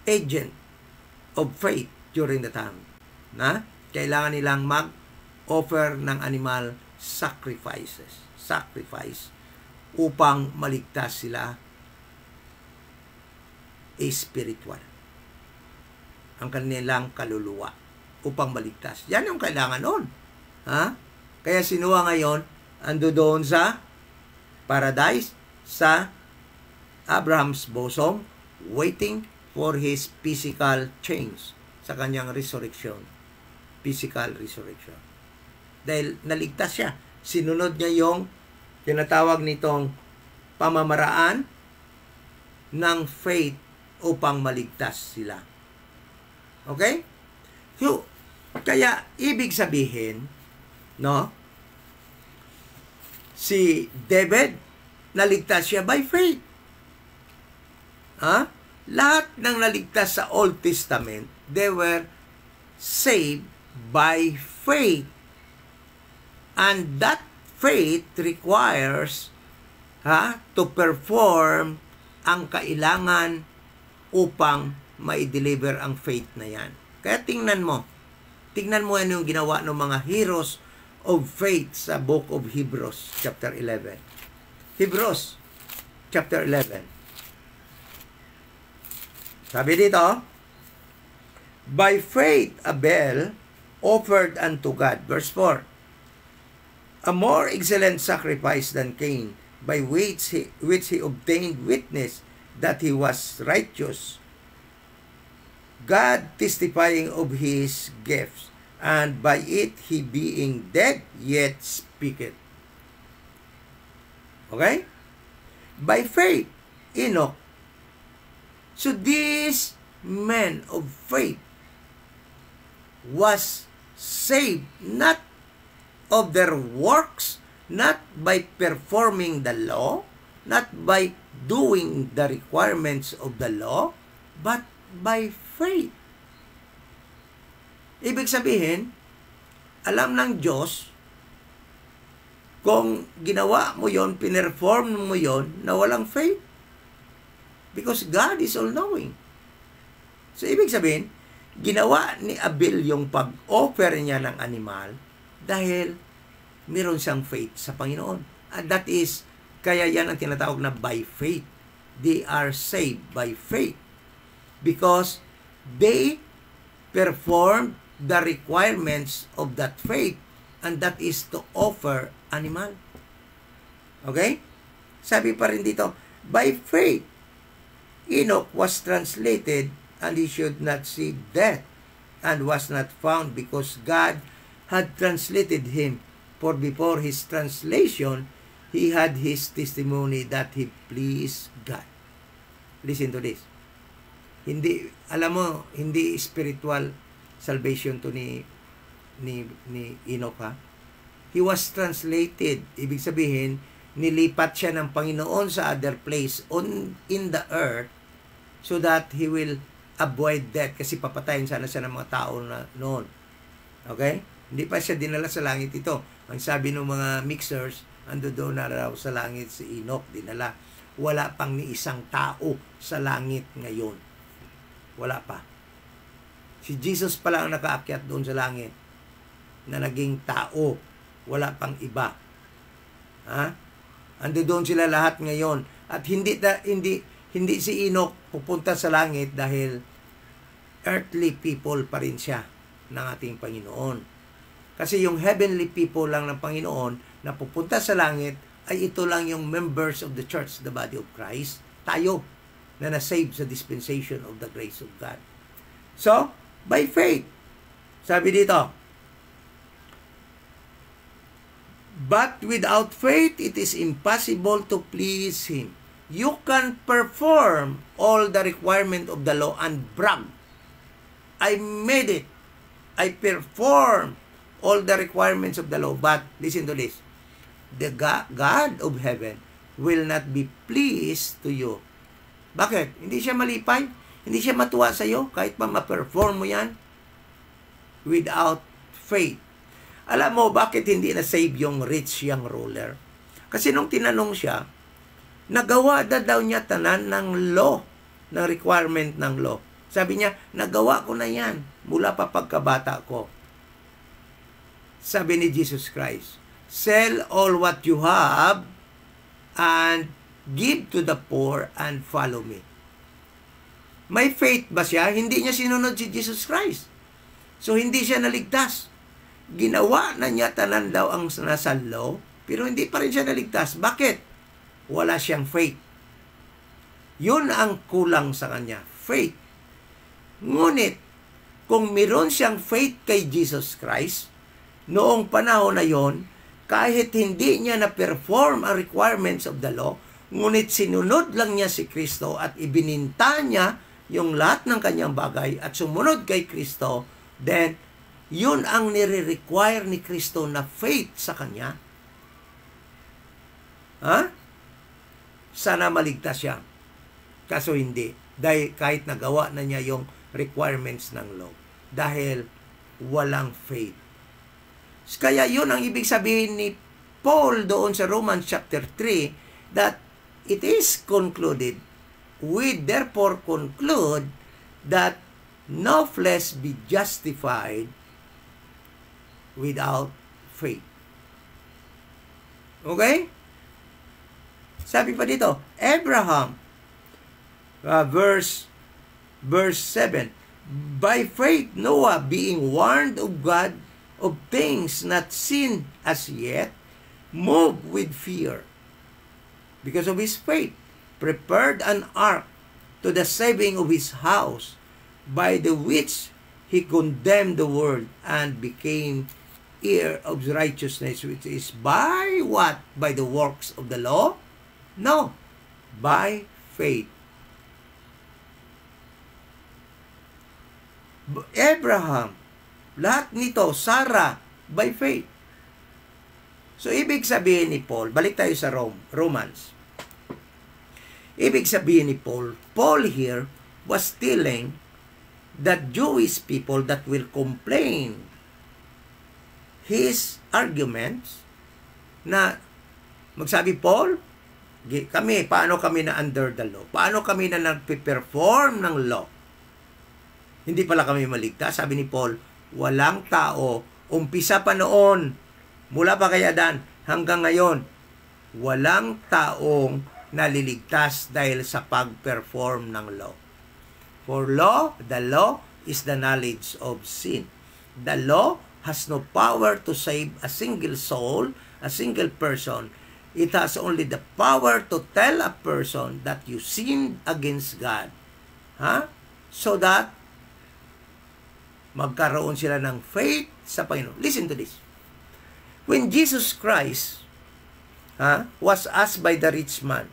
agent of faith during the time. Kailangan nilang mag-offer ng animal sacrifice upang maligtas sila spiritual. Ang kanilang kaluluwa upang maligtas. Yan yung kailangan noon. Kaya si Noah ngayon ando doon sa paradise, sa Abraham's bosom, waiting for his physical change, sa kanyang resurrection. Physical resurrection. Dahil naligtas siya. Sinunod niya yung tinatawag nitong pamamaraan ng faith upang maligtas sila. Okay? So, kaya ibig sabihin, no? Si David, naligtas siya by faith. Lahat ng naligtas sa Old Testament, they were saved by faith. And that faith requires to perform ang kailangan upang ma-deliver ang faith na yan. Kaya tingnan mo ano yung ginawa ng mga heroes of faith sa book of Hebrews chapter 11. Hebrews chapter 11. Sabi dito, by faith Abel offered unto God, verse 4, a more excellent sacrifice than Cain, by which he obtained witness that he was righteous, God testifying of his gifts, and by it he being dead yet speaketh. Okay? By faith, Enoch. So these men of faith was saved not of their works, not by performing the law, not by doing the requirements of the law, but by faith. Ibig sabihin, alam ng Diyos kung ginawa mo yon, pinerform mo yon na walang faith. Because God is all-knowing. So, ibig sabihin, ginawa ni Abel yung pag-offer niya ng animal dahil meron siyang faith sa Panginoon. And that is, kaya yan ang tinatawag na by faith. They are saved by faith. Because they performed the requirements of that faith, and that is to offer animal. Okay? Sabi pa rin dito, by faith, Enoch was translated, and he should not see death, and was not found, because God had translated him. For before his translation, he had his testimony that he pleased God. Listen to this. Hindi, alam mo, hindi spiritual salvation to ni Enoch, ha? He was translated. Ibig sabihin, nilipat siya ng Panginoon sa other place in the earth so that he will avoid death, kasi papatayin sana siya ng mga tao na noon. Okay? Hindi pa siya dinala sa langit ito. Ang sabi ng mga mixers, ando doon na raw sa langit si Enoch, dinala. Wala pang ni isang tao sa langit ngayon. Wala pa. Si Jesus pala ang nakaakyat doon sa langit na naging tao. Wala pang iba. Ha? Ando doon sila lahat ngayon. At hindi si Enoch pupunta sa langit dahil earthly people pa rin siya ng ating Panginoon. Kasi yung heavenly people lang ng Panginoon na pupunta sa langit ay ito lang yung members of the church, the body of Christ. Tayo na nasave sa dispensation of the grace of God. So, by faith, sabi dito, but without faith, it is impossible to please Him. You can perform all the requirement of the law and brag. I made it. I perform all the requirements of the law. But, listen to this. The God of heaven will not be pleased to you. Bakit? Hindi siya malipay? Hindi siya matuwa sa iyo kahit pa ma-perform mo yan? Without faith. Alam mo, bakit hindi na-save yung rich young ruler? Kasi nung tinanong siya, nagawa daw niya tanan ng law, ng requirement ng law. Sabi niya, nagawa ko na yan mula pa pagkabata ko. Sabi ni Jesus Christ, sell all what you have and give to the poor and follow me. May faith ba siya? Hindi niya sinunod si Jesus Christ. So, hindi siya naligtas. Ginawa na niya tanan daw ang nasa law, pero hindi pa rin siya naligtas. Bakit? Wala siyang faith. Yun ang kulang sa kanya, faith. Ngunit, kung meron siyang faith kay Jesus Christ, noong panahon na yon, kahit hindi niya na-perform ang requirements of the law, ngunit sinunod lang niya si Kristo at ibininta niya yung lahat ng kanyang bagay at sumunod kay Kristo, then, yun ang nire-require ni Kristo na faith sa kanya. Ha? Sana maligtas siya. Kaso hindi. Dahil kahit nagawa na niya yung requirements ng law. Dahil walang faith. Kaya yun ang ibig sabihin ni Paul doon sa Romans chapter 3, that it is concluded, we therefore conclude that no flesh be justified without faith. Okay? Sabi pa dito, Abraham, verse 7, by faith Noah, being warned of God of things not seen as yet, moved with fear, because of his faith, prepared an ark to the saving of his house, by the which he condemned the world and became heir of righteousness, which is by what? By the works of the law? No, by faith. Abraham, lahat nito, Sarah, by faith. So, ibig sabihin ni Paul, balik tayo sa Romans. Ibig sabihin ni Paul here was telling that Jewish people that will complain his arguments na magsabi, Paul, paano kami na under the law? Paano kami na nagpe-perform ng law? Hindi pala kami maligtas. Sabi ni Paul, walang tao, umpisa pa noon, mula pa kay Adan hanggang ngayon, walang taong naliligtas dahil sa pag-perform ng law. For law, the law is the knowledge of sin. The law has no power to save a single soul, a single person. It has only the power to tell a person that you sinned against God. So that magkaroon sila ng faith sa Panginoon. Listen to this. When Jesus Christ was asked by the rich man,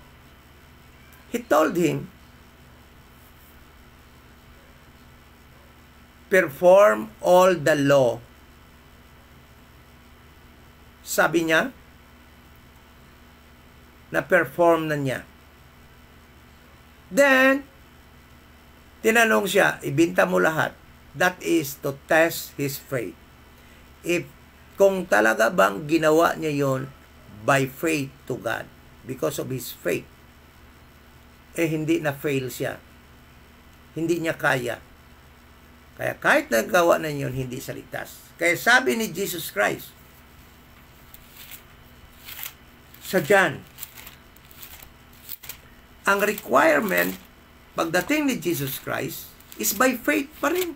he told him, perform all the law. Sabi niya, na-perform na niya. Then, tinanong siya, ibinta mo lahat. That is to test his faith. Kung talaga bang ginawa niya yon by faith to God, because of his faith, hindi na fail siya. Hindi niya kaya. Kaya kahit nagawa na yun, hindi siya ligtas. Kaya sabi ni Jesus Christ sa John, ang requirement pagdating ni Jesus Christ is by faith pa rin.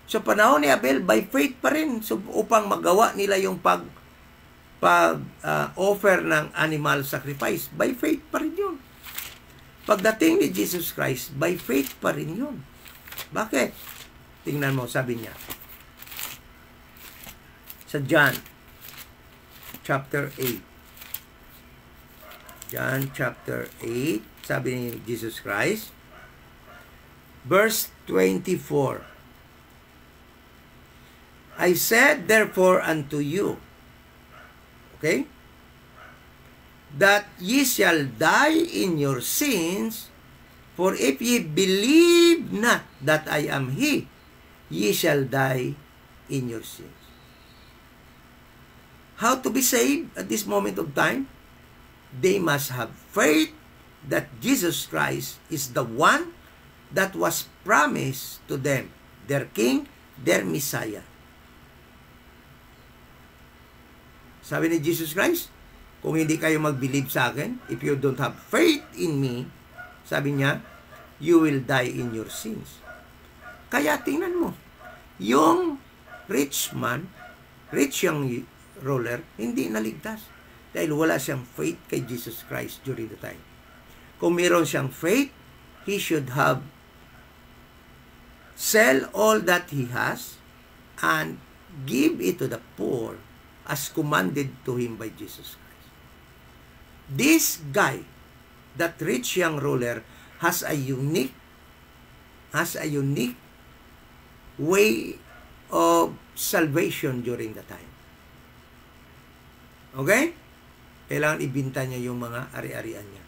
So panahon ni Abel, by faith pa rin. So, upang magawa nila yung offer ng animal sacrifice, by faith pa rin yun. Pagdating ni Jesus Christ, by faith pa rin yun. Bakit? Tingnan mo, sabi niya. Sa John, chapter 8. John, chapter 8, sabi ni Jesus Christ, verse 24. I said, therefore, unto you, okay, that ye shall die in your sins, for if ye believe not that I am He, ye shall die in your sins. How to be saved at this moment of time? They must have faith that Jesus Christ is the one that was promised to them, their King, their Messiah. Sabi ni Jesus Christ, kung hindi kayo mag-believe sa akin, if you don't have faith in me, sabi niya, you will die in your sins. Kaya tingnan mo, yung rich young ruler, hindi naligtas. Dahil wala siyang faith kay Jesus Christ during the time. Kung meron siyang faith, he should have sell all that he has and give it to the poor as commanded to him by Jesus Christ. This guy, that rich young ruler, has a unique way of salvation during the time. Okay? Kailangan ibinta niya yung mga ari-arian niya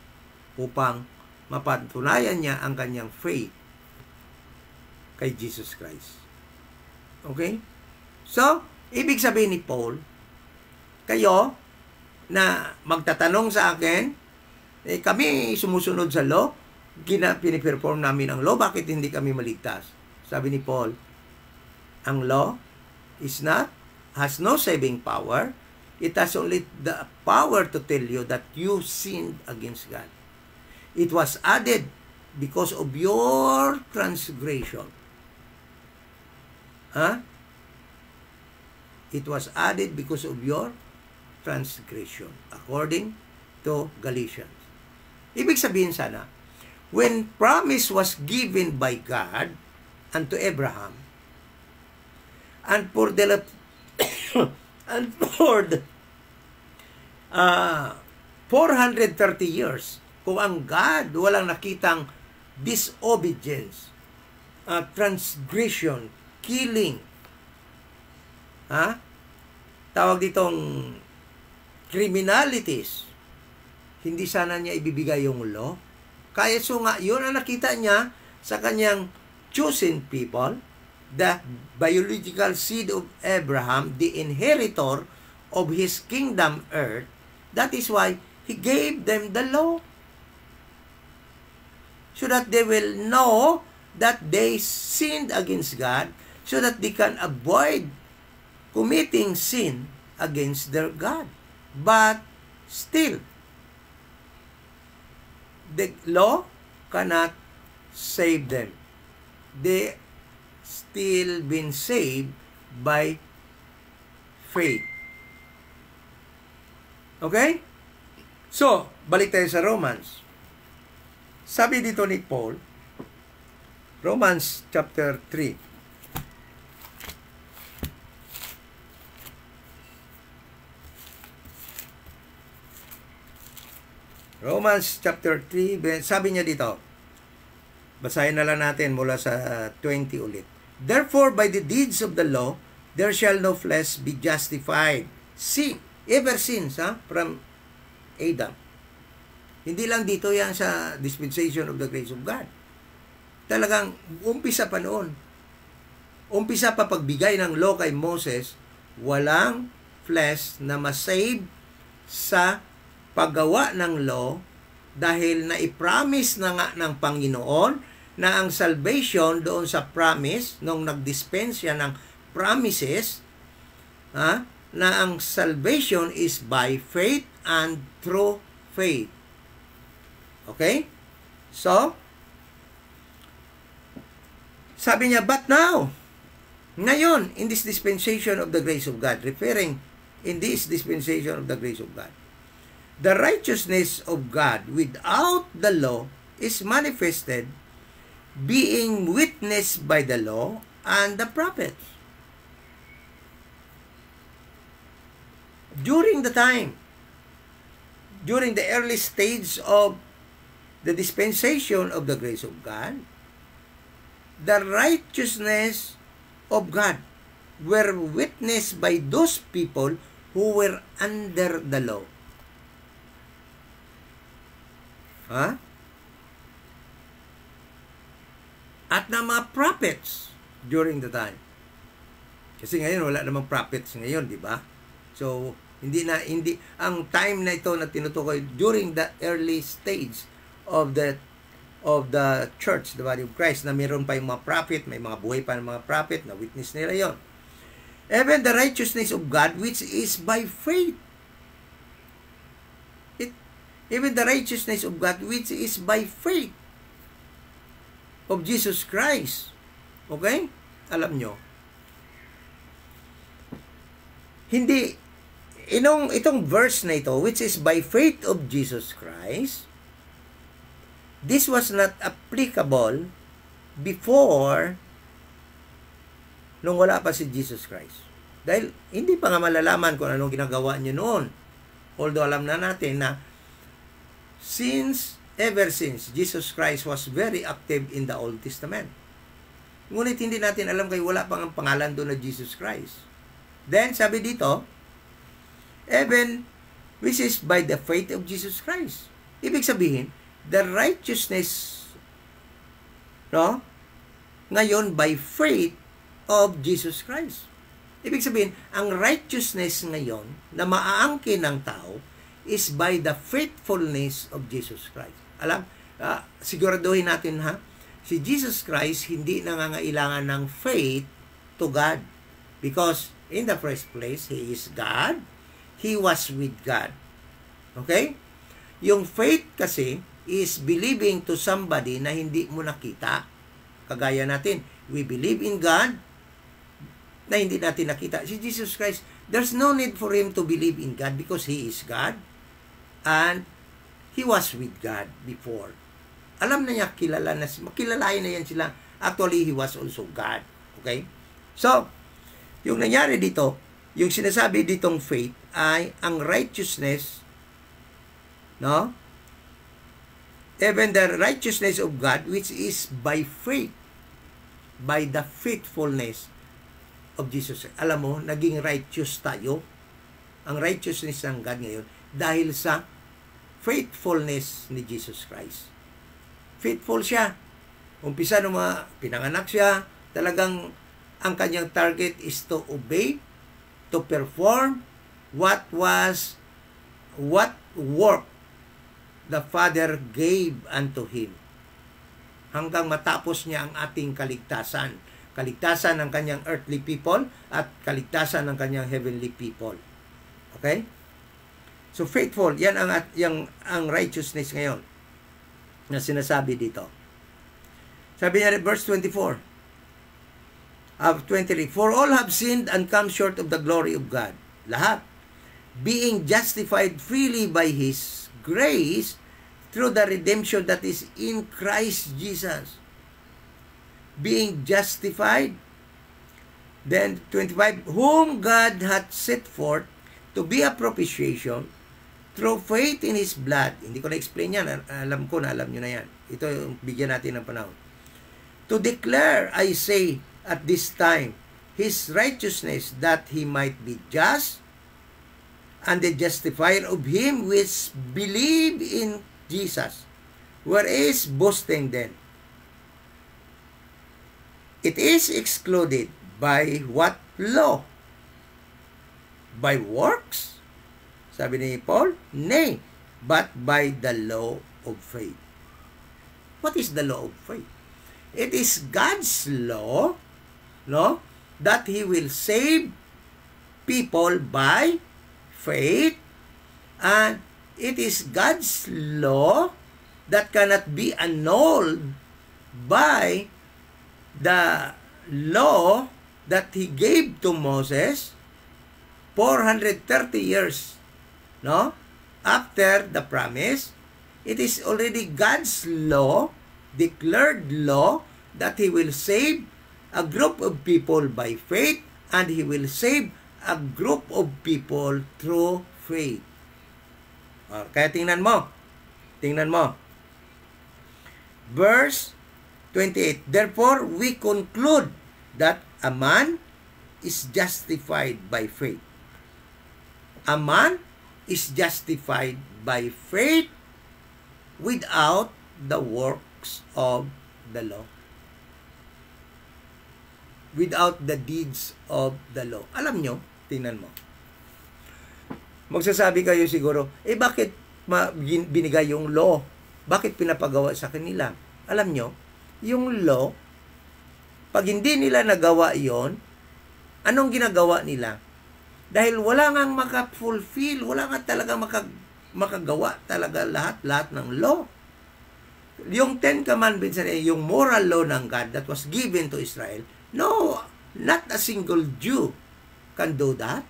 upang mapatunayan niya ang kanyang faith kay Jesus Christ. Okay? So, ibig sabihin ni Paul, kayo na magtatanong sa akin, kami sumusunod sa law, piniperform namin ang law, bakit hindi kami maligtas? Sabi ni Paul, ang law has no saving power. It has only the power to tell you that you sinned against God. It was added because of your transgression. It was added because of your transgression, according to Galatians. Ibig sabihin sana, when promise was given by God unto Abraham, and for the 430 years, kung ang God walang nakitang disobedience, transgression, killing, tawag ditong criminalities, hindi sana niya ibibigay yung law. Kaya so nga, yun ang nakita niya sa kanyang chosen people, the biological seed of Abraham, the inheritor of his kingdom earth. That is why he gave them the law, so that they will know that they sinned against God, so that they can avoid committing sin against their God. But still, the law cannot save them. They still been saved by faith. Okay? So, balik tayo sa Romans. Sabi dito ni Paul, Romans chapter 3. Romans chapter 3, sabi niya dito, basahin na lang natin mula sa 20 ulit. Therefore, by the deeds of the law, there shall no flesh be justified. See, ever since, from Adam. Hindi lang dito yan sa dispensation of the grace of God. Talagang umpisa pa noon. Umpisa pa pagbigay ng law kay Moses, walang flesh na masave sa paggawa ng law dahil na-promise na nga ng Panginoon na ang salvation doon sa promise, nung nag-dispense siya ng promises, na ang salvation is by faith and through faith. Okay? So, sabi niya, but now, ngayon, in this dispensation of the grace of God, referring in this dispensation of the grace of God, the righteousness of God without the law is manifested, being witnessed by the law and the prophets. During the time, during the early stage of the dispensation of the grace of God, the righteousness of God were witnessed by those people who were under the law. At na mga prophets during the time. Kasi ngayon wala namang prophets ngayon, di ba? So hindi ang time na ito na tinutukoy during the early stage of the church, the body of Christ, na mayroon pa yung mga prophet, may mga buhay pa ng mga prophet, na witness nila yon. Even the righteousness of God, which is by faith. Even the righteousness of God, which is by faith of Jesus Christ. Okay? Alam nyo, hindi, itong verse na ito, which is by faith of Jesus Christ, this was not applicable before nung wala pa si Jesus Christ. Dahil hindi pa nga malalaman kung anong ginagawa niya noon. Although alam na natin na ever since, Jesus Christ was very active in the Old Testament. Ngunit hindi natin alam kaya wala pang ang pangalan doon na Jesus Christ. Then, sabi dito, even which is by the faith of Jesus Christ. Ibig sabihin, the righteousness, ngayon by faith of Jesus Christ. Ibig sabihin, ang righteousness ngayon na maaangkin ng tao is by the faithfulness of Jesus Christ. Alam, siguraduhin natin si Jesus Christ hindi nangangailangan ng faith to God. Because in the first place, He is God. He was with God. Okay? Yung faith kasi is believing to somebody na hindi mo nakita. Kagaya natin, we believe in God na hindi natin nakita. Si Jesus Christ, there's no need for Him to believe in God because He is God and He was with God before. Alam na niya, makilalain na yan sila. Actually, He was also God. Okay? So, yung nangyari dito, yung sinasabi ditong faith ay ang righteousness, even the righteousness of God, which is by faith, by the faithfulness of Jesus. Alam mo, naging righteous tayo. Ang righteousness ng God ngayon dahil sa faithfulness ni Jesus Christ. Faithful siya. Umpisa nung pinanganak siya, talagang ang kanyang target is to obey, to perform what work the Father gave unto Him. Hanggang matapos niya ang ating kaligtasan. Kaligtasan ng kanyang earthly people at kaligtasan ng kanyang heavenly people. Okay? So faithful, yan ang righteousness ngayon na sinasabi dito. Sabi niya verse 24 of 23, for all have sinned and come short of the glory of God. Lahat. Being justified freely by His grace through the redemption that is in Christ Jesus. Being justified. Then 25, whom God hath set forth to be a propitiation through faith in His blood. Hindi ko na-explain yan. Alam ko na, alam nyo na yan. Ito yung bigyan natin ng panahon. To declare, I say, at this time his righteousness, that he might be just and the justifier of him which believe in Jesus. Where is boasting then? It is excluded by what law? By works? Sabi ni Paul, nay, but by the law of faith. What is the law of faith? It is God's law, no, that He will save people by faith, and it is God's law that cannot be annulled by the law that He gave to Moses 430 years, no, after the promise. It is already God's law, declared law, that He will save a group of people by faith, and He will save a group of people through faith. Kaya tingnan mo. Verse 28, therefore we conclude that a man is justified by faith. A man is justified by faith without the works of the law. Without the deeds of the law. Alam nyo, tingnan mo. Magsasabi kayo siguro, bakit binigay yung law? Bakit pinapagawa sa kanila? Alam nyo, yung law, pag hindi nila nagawa yon, anong ginagawa nila? Dahil wala ngang maka-fulfill, wala nga talaga makagawa talaga lahat ng law. Yung Ten Commandments, yung moral law ng God that was given to Israel, no, not a single Jew can do that.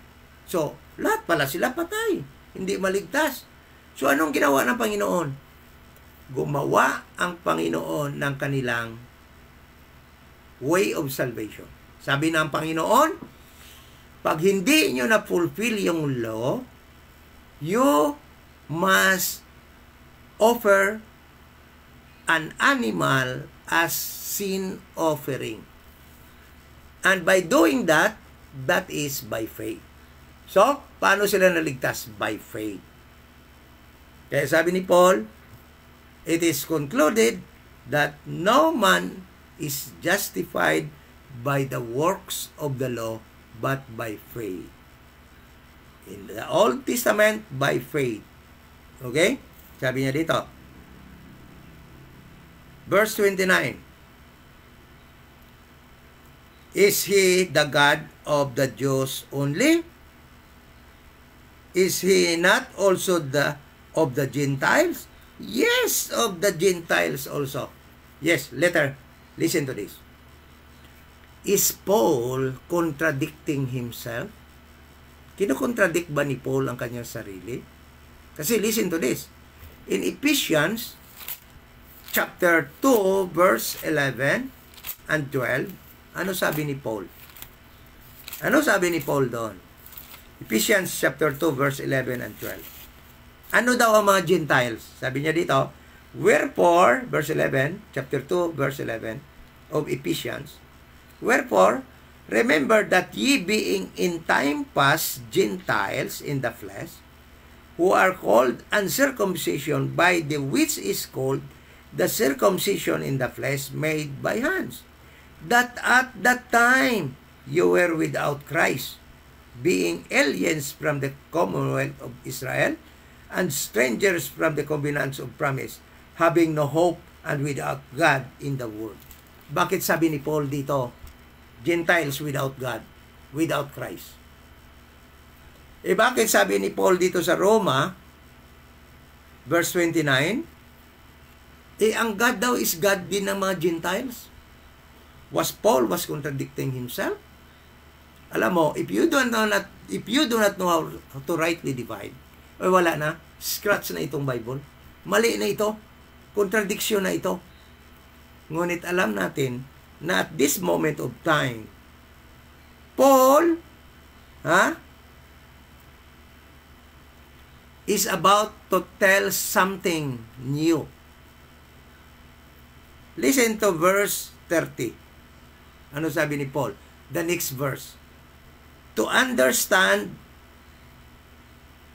So, lahat pala sila patay. Hindi maligtas. So, anong ginawa ng Panginoon? Gumawa ang Panginoon ng kanilang way of salvation. Sabi ng Panginoon, pag hindi nyo na-fulfill yung law, you must offer an animal as sin offering. And by doing that, that is by faith. So, paano sila naligtas? By faith. Kaya sabi ni Paul, it is concluded that no man is justified by the works of the law, but by faith. In the Old Testament, by faith. Okay? Sabi niya dito. Verse 29. Is He the God of the Jews only? Is He not also of the Gentiles? Yes, of the Gentiles also. Yes, listen to this. Is Paul contradicting himself? Kinokontradict ba ni Paul ang kanyang sarili? Kasi listen to this. In Ephesians chapter 2 verse 11 and 12, ano sabi ni Paul? Ano sabi ni Paul doon? Ephesians chapter 2 verse 11 and 12. Ano daw ang mga Gentiles? Sabi niya dito, wherefore, verse 11, chapter 2 verse 11 of Ephesians, wherefore, remember that ye being in time past Gentiles in the flesh, who are called uncircumcision, by the which is called the circumcision in the flesh made by hands, that at that time you were without Christ, being aliens from the commonwealth of Israel, and strangers from the covenants of promise, having no hope and without God in the world. Bakit sabi ni Paul dito, Gentiles without God, without Christ? Bakit sabi ni Paul dito sa Roma, verse 29, ang God daw is God din ng mga Gentiles? Paul was contradicting himself? Alam mo, if you do not know how to rightly divide, wala na, scratch na itong Bible. Mali na ito. Contradiction na ito. Ngunit alam natin na at this moment of time, Paul is about to tell something new. Listen to verse 30. Ano sabi ni Paul? The next verse. To understand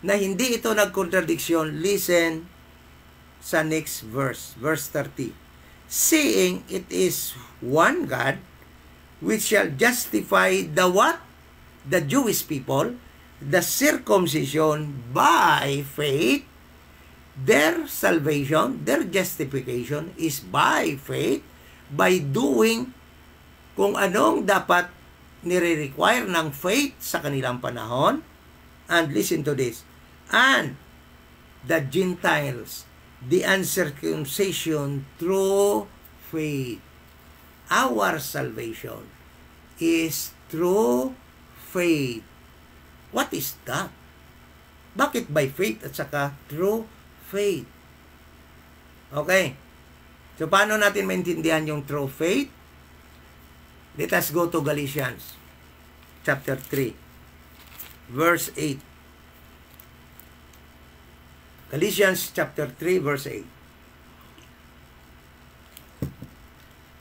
na hindi ito nagkontradiksyon, listen sa next verse, verse 30. Seeing it is one God, which shall justify the what? The Jewish people, the circumcision by faith, their salvation, their justification is by faith, by doing kung anong dapat nire-require ng faith sa kanilang panahon. And listen to this. And the Gentiles, the uncircumcision through faith. Our salvation is through faith. What is that? Bakit by faith at saka through faith? Okay. So, paano natin maintindihan yung through faith? Let us go to Galatians chapter 3, verse 8. Galatians chapter 3, verse 8.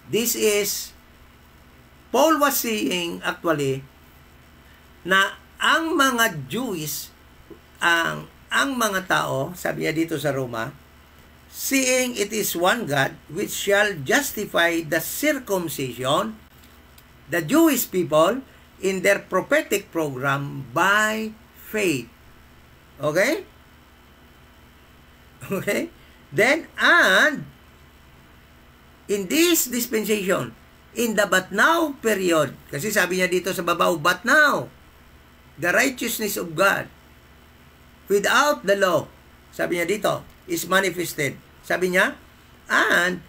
This is, Paul was saying actually, na ang mga Jews, ang mga tao, sabi niya dito sa Roma, seeing it is one God which shall justify the circumcision, the Jewish people, in their prophetic program by faith. Okay? Okay? Then, and in this dispensation, in the but now period, kasi sabi niya dito sa babaw, but now, the righteousness of God, without the law, sabi niya dito, is manifested. Sabi niya, and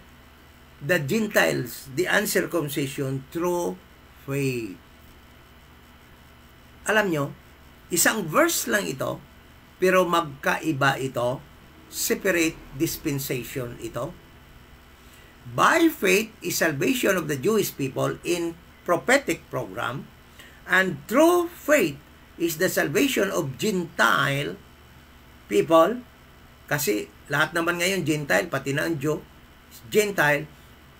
the Gentiles, the uncircumcision through faith. Alam nyo, isang verse lang ito, pero magkaiba ito, separate dispensation ito. By faith is salvation of the Jewish people in prophetic program, and through faith is the salvation of Gentile people, kasi lahat naman ngayon Gentile, pati na ang Jew, Gentile,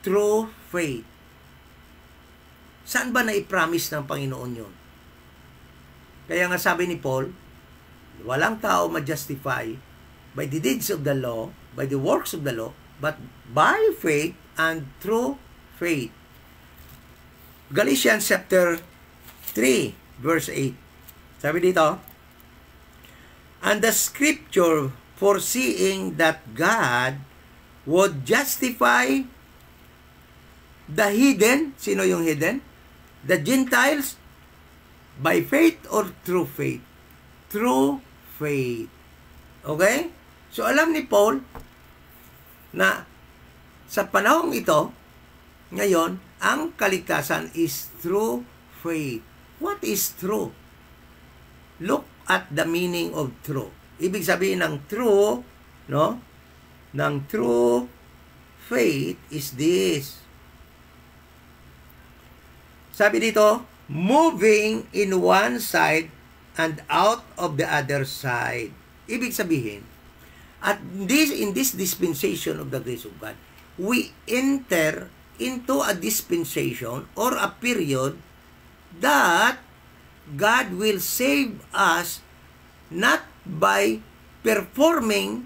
through faith. Saan ba na-promise ng Panginoon yun? Kaya nga sabi ni Paul, walang tao ma-justify by the deeds of the law, by the works of the law, but by faith and through faith. Galatians chapter 3, verse 8. Sabi dito, and the scripture foreseeing that God would justify the hidden, sino yung hidden? The Gentiles, by faith or through faith? Through faith. Okay? So alam ni Paul na sa panahong ito, ngayon, ang kaligtasan is through faith. What is true? Look at the meaning of true. Ibig sabihin ng true, no? Ng true faith is this. Sabi dito, moving in one side and out of the other side. Ibig sabihin, at in this dispensation of the grace of God, we enter into a dispensation or a period that God will save us not by performing,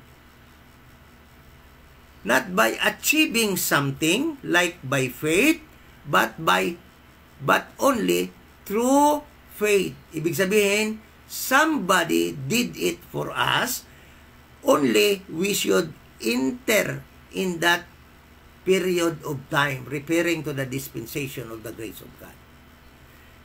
not by achieving something like by faith, but only through faith. Ibig sabihin, somebody did it for us, only we should enter in that period of time, referring to the dispensation of the grace of God.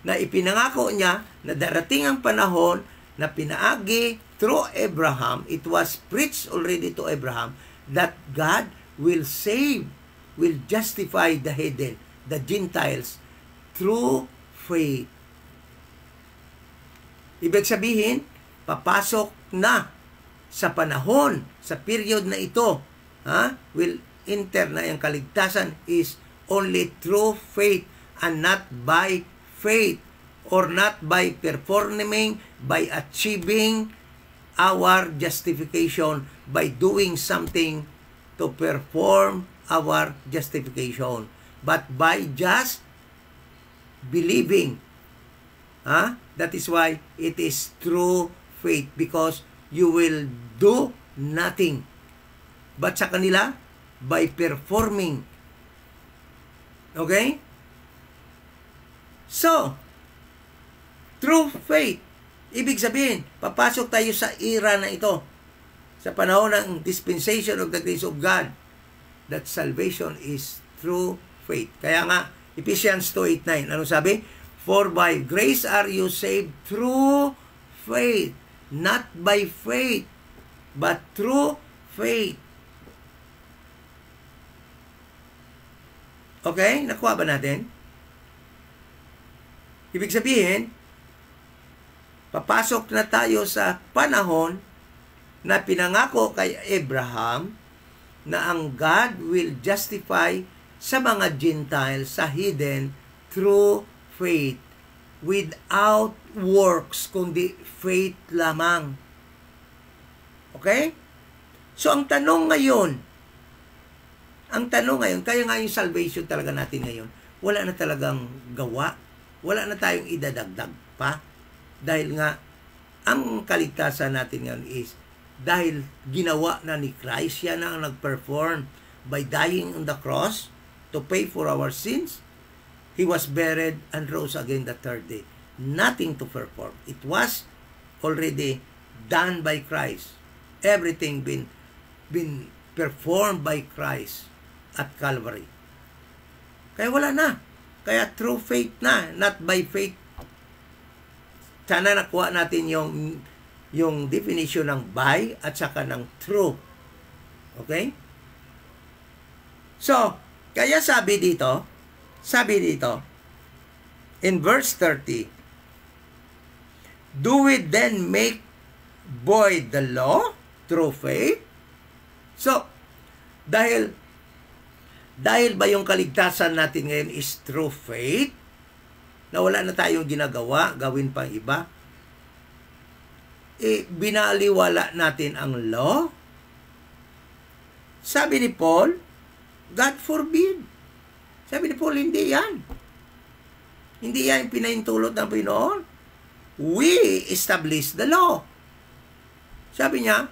Na ipinangako niya na darating ang panahon na pinaagi through Abraham, it was preached already to Abraham, that God will save, will justify the hidden, the Gentiles, through faith. Ibig sabihin, papasok na sa panahon, sa period na ito, will enter na yung kaligtasan is only through faith and not by faith or not by performing, by achieving our justification, by doing something to perform our justification, but by just believing. That is why it is true faith, because you will do nothing. But sa kanila, by performing. Okay? So, true faith. Ibig sabihin, papasok tayo sa era na ito, sa panahon ng dispensation of the grace of God, that salvation is through faith. Kaya nga, Ephesians 2:8-9, ano sabi? For by grace are you saved through faith, not by faith, but through faith. Okay? Nakuha ba natin? Ibig sabihin, papasok na tayo sa panahon na pinangako kay Abraham na ang God will justify sa mga Gentiles, sa heathen, through faith, without works, kundi faith lamang. Okay? So, ang tanong ngayon, kaya nga yung salvation talaga natin ngayon, wala na talagang gawa, wala na tayong idadagdag pa, dahil nga, ang kaligtasan natin ngayon is, dahil ginawa na ni Christ, siya na ang nag-perform by dying on the cross to pay for our sins. He was buried and rose again the third day. Nothing to perform. It was already done by Christ. Everything been performed by Christ at Calvary. Kaya wala na. Kaya through faith na, not by faith. Sana nakuha natin yung definition ng by at saka ng true. Okay? So, kaya sabi dito, in verse 30, do we then make void the law through faith? So, dahil ba yung kaligtasan natin ngayon is through faith, na wala na tayong ginagawa, gawin pang iba, binaliwala natin ang law? Sabi ni Paul, God forbid. Sabi ni Paul, hindi yan. Hindi yan pinaintulot ng Pinoon. We establish the law. Sabi niya,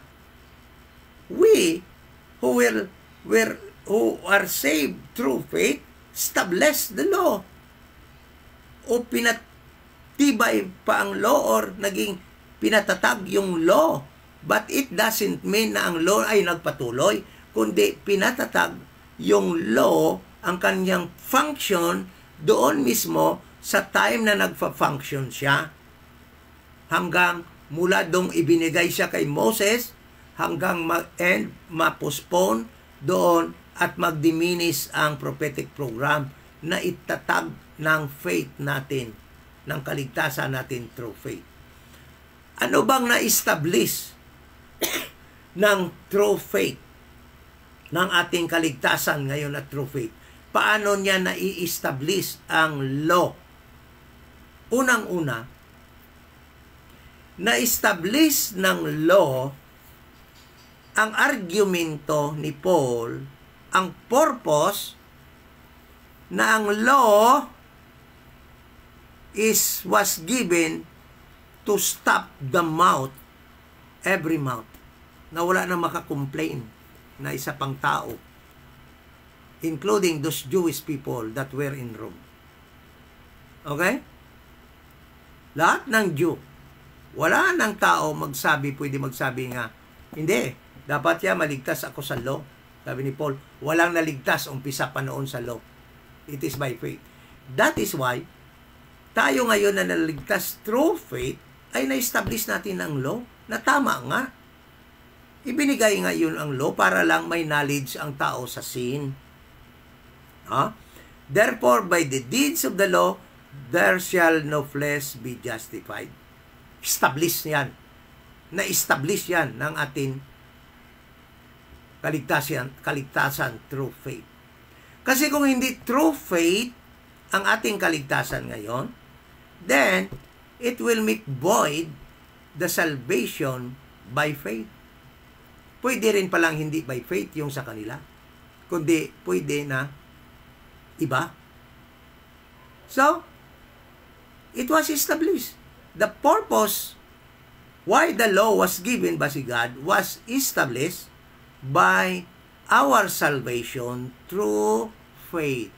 we who are saved through faith, establish the law. O pinatibay pa ang law or naging pinatatag yung law. But it doesn't mean na ang law ay nagpatuloy, kundi pinatatag yung law, ang kanyang function doon mismo sa time na nagfa-function siya. Hanggang mula dong ibinigay siya kay Moses, hanggang ma-end, ma-postpone doon at mag-diminish ang prophetic program na itatag ng faith natin, ng kaligtasan natin through faith. Ano bang na-establish ng true faith, ng ating kaligtasan ngayon at true faith? Paano niya na-i-establish ang law? Unang-una, na-establish ng law ang argumento ni Paul, ang purpose na ang law was given to stop the mouth, every mouth, na wala na makakomplain na isa pang tao, including those Jewish people that were in Rome. Okay? Lahat ng Jew, wala ng tao pwede magsabi nga, hindi, dapat yan maligtas ako sa law. Sabi ni Paul, walang naligtas umpisa pa noon sa law. It is by faith. That is why, tayo ngayon na naligtas through faith, ay na-establish natin ang law na tama nga. Ibinigay nga yun ang law para lang may knowledge ang tao sa sin. Therefore, by the deeds of the law, there shall no flesh be justified. Establish yan. Na-establish yan ng ating kaligtasan through faith. Kasi kung hindi through faith ang ating kaligtasan ngayon, then it will make void the salvation by faith. Pwede rin palang hindi by faith yung sa kanila, kundi pwede na iba. So, it was established. The purpose why the law was given by God was established by our salvation through faith.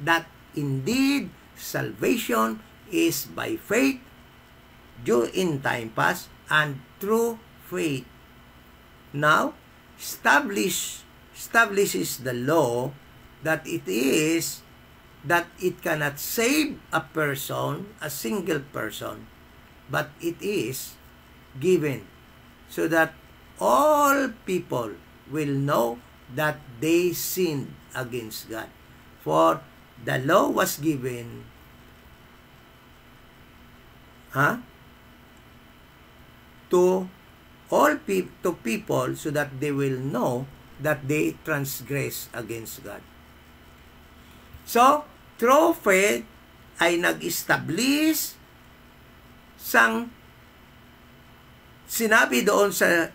That indeed, salvation is by faith due in time past and through faith. Now, establishes the law that it cannot save a person, a single person, but it is given so that all people will know that they sinned against God. For the law was given to all people so that they will know that they transgress against God. So, through faith ay nag-establish sang sinabi doon sa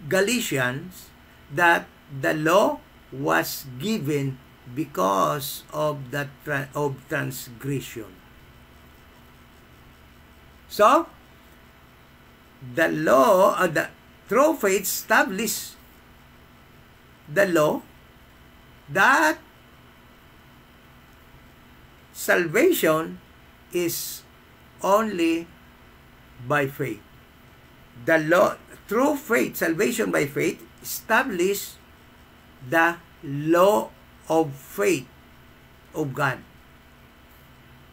Galatians that the law was given because of transgression. So, the law, through faith established the law that salvation is only by faith. The law, through faith, salvation by faith, established the law of faith of God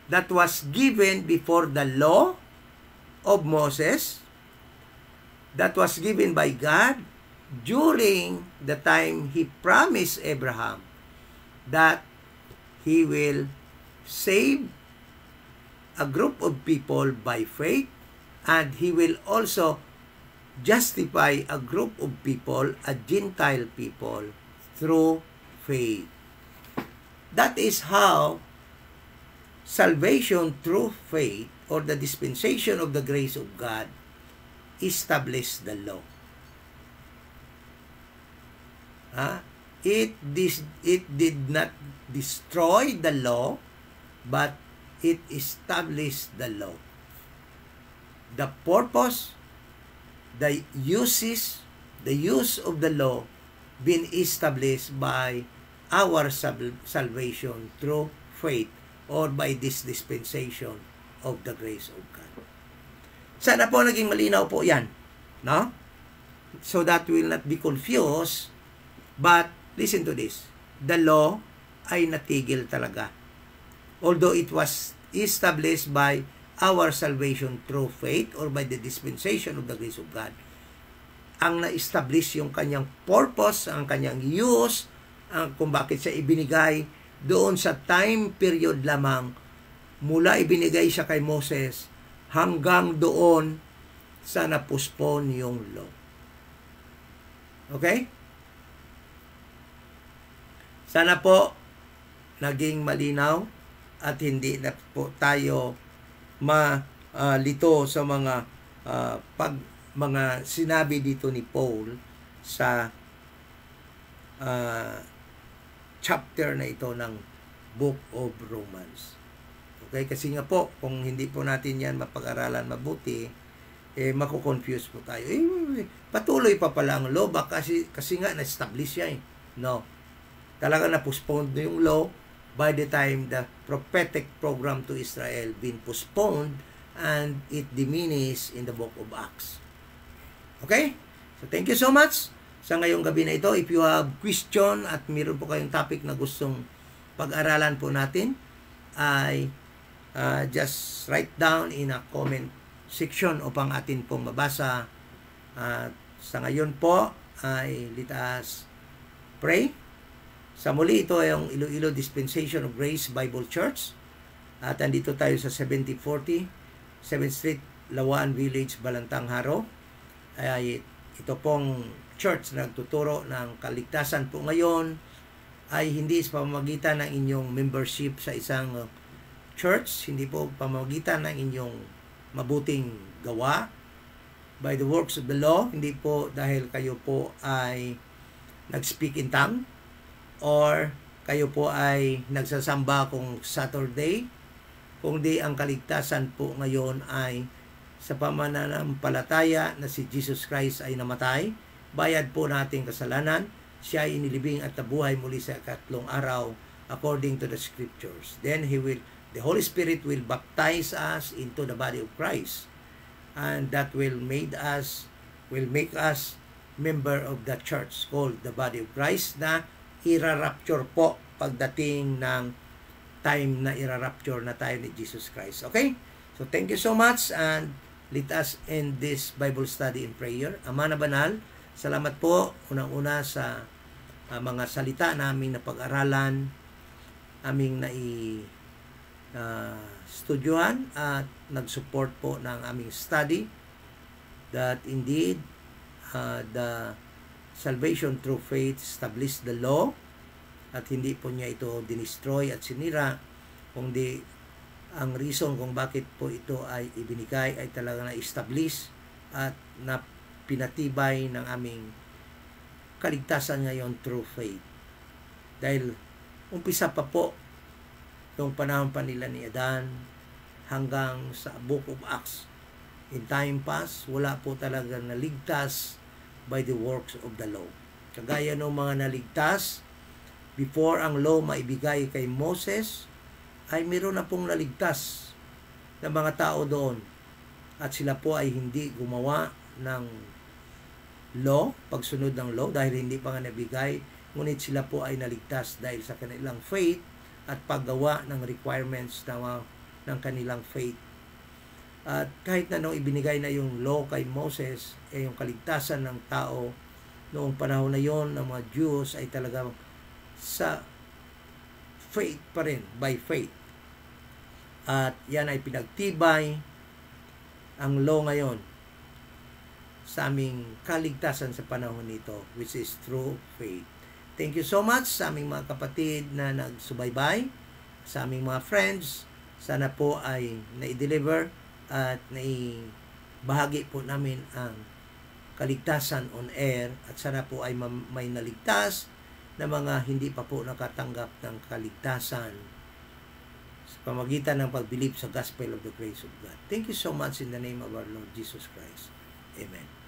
that was given before the law of Moses, that was given by God during the time He promised Abraham that He will save a group of people by faith, and He will also justify a group of people, a Gentile people, through faith. That is how salvation through faith, or the dispensation of the grace of God, established the law. It did not destroy the law, but it established the law. The purpose, the use of the law been established by our salvation through faith, or by this dispensation of the grace of God. Sana po naging malinaw po yan, no? So that we will not be confused. But listen to this, the law ay natigil talaga. Although it was established by our salvation through faith, or by the dispensation of the grace of God, ang na-establish yung kanyang purpose, ang kanyang use, kung bakit siya ibinigay doon sa time period lamang, mula ibinigay siya kay Moses hanggang doon sa na-postpone yung law. Okay? Sana po naging malinaw at hindi na po tayo malito sa mga sinabi dito ni Paul sa chapter na ito ng Book of Romans. Okay, kasi nga po, kung hindi po natin yan mapag-aralan mabuti, mako-confuse po tayo. Patuloy pa pala ang law, kasi nga na-establish siya. No. Talaga na-postponed na yung law by the time the prophetic program to Israel been postponed, and it diminished in the book of Acts. Okay? So, thank you so much sa ngayong gabi na ito. If you have question at meron po kayong topic na gustong pag-aralan po natin, ay just write down in a comment section upang atin pong mabasa. Sa ngayon po ay let us pray. Sa muli, ito ay ang Iloilo Dispensation of Grace Bible Church. At andito tayo sa 7040 7th Street, Lawaan Village, Balantang, Haro. Ay ito pong church na nagtuturo ng kaligtasan po ngayon ay hindi sa pamamagitan ng inyong membership sa isang church, hindi po pamamagitan ng inyong mabuting gawa by the works of the law, hindi po dahil kayo po ay nag-speak in tongue or kayo po ay nagsasamba kung Saturday kundi ang kaligtasan po ngayon ay sa pamananampalataya na si Jesus Christ ay namatay, bayad po nating kasalanan, siya ay inilibing at nabuhay muli sa ikatlong araw according to the scriptures. Then the Holy Spirit will baptize us into the body of Christ, and that will make us member of the church called the body of Christ na ira-rapture po pagdating ng time na ira-rapture na tayo ni Jesus Christ. Okay? So thank you so much, and let us end this Bible study in prayer. Ama na banal, salamat po unang-una sa mga salita namin na pag-aralan, aming studyohan at nag-support po ng aming study, that indeed the salvation through faith established the law, at hindi po niya ito dinestroy at sinira, kundi ang reason kung bakit po ito ay ibinigay ay talaga na-establish at na pinatibay ng aming kaligtasan ngayon through faith. Dahil umpisa pa po yung panahon pa nila ni Adan hanggang sa Book of Acts. In time past, wala po talaga naligtas by the works of the law. Kagaya ng mga naligtas before ang law maibigay kay Moses, ay meron na pong naligtas na mga tao doon. At sila po ay hindi gumawa ng law, pagsunod ng law, dahil hindi pa nga nabigay. Ngunit sila po ay naligtas dahil sa kanilang faith at paggawa ng requirements ng kanilang faith. At kahit na nung ibinigay na yung law kay Moses, yung kaligtasan ng tao noong panahon na yon ng mga Jews ay talagang sa faith pa rin, by faith. At yan ay pinagtibay ang law ngayon sa aming kaligtasan sa panahon nito, which is through faith. Thank you so much sa aming mga kapatid na nagsubaybay, sa aming mga friends. Sana po ay na-deliver at naibahagi po namin ang kaligtasan on air, at sana po ay may naligtas na mga hindi pa po nakatanggap ng kaligtasan sa pamagitan ng pag-believe sa gospel of the grace of God. Thank you so much in the name of our Lord Jesus Christ. Amen.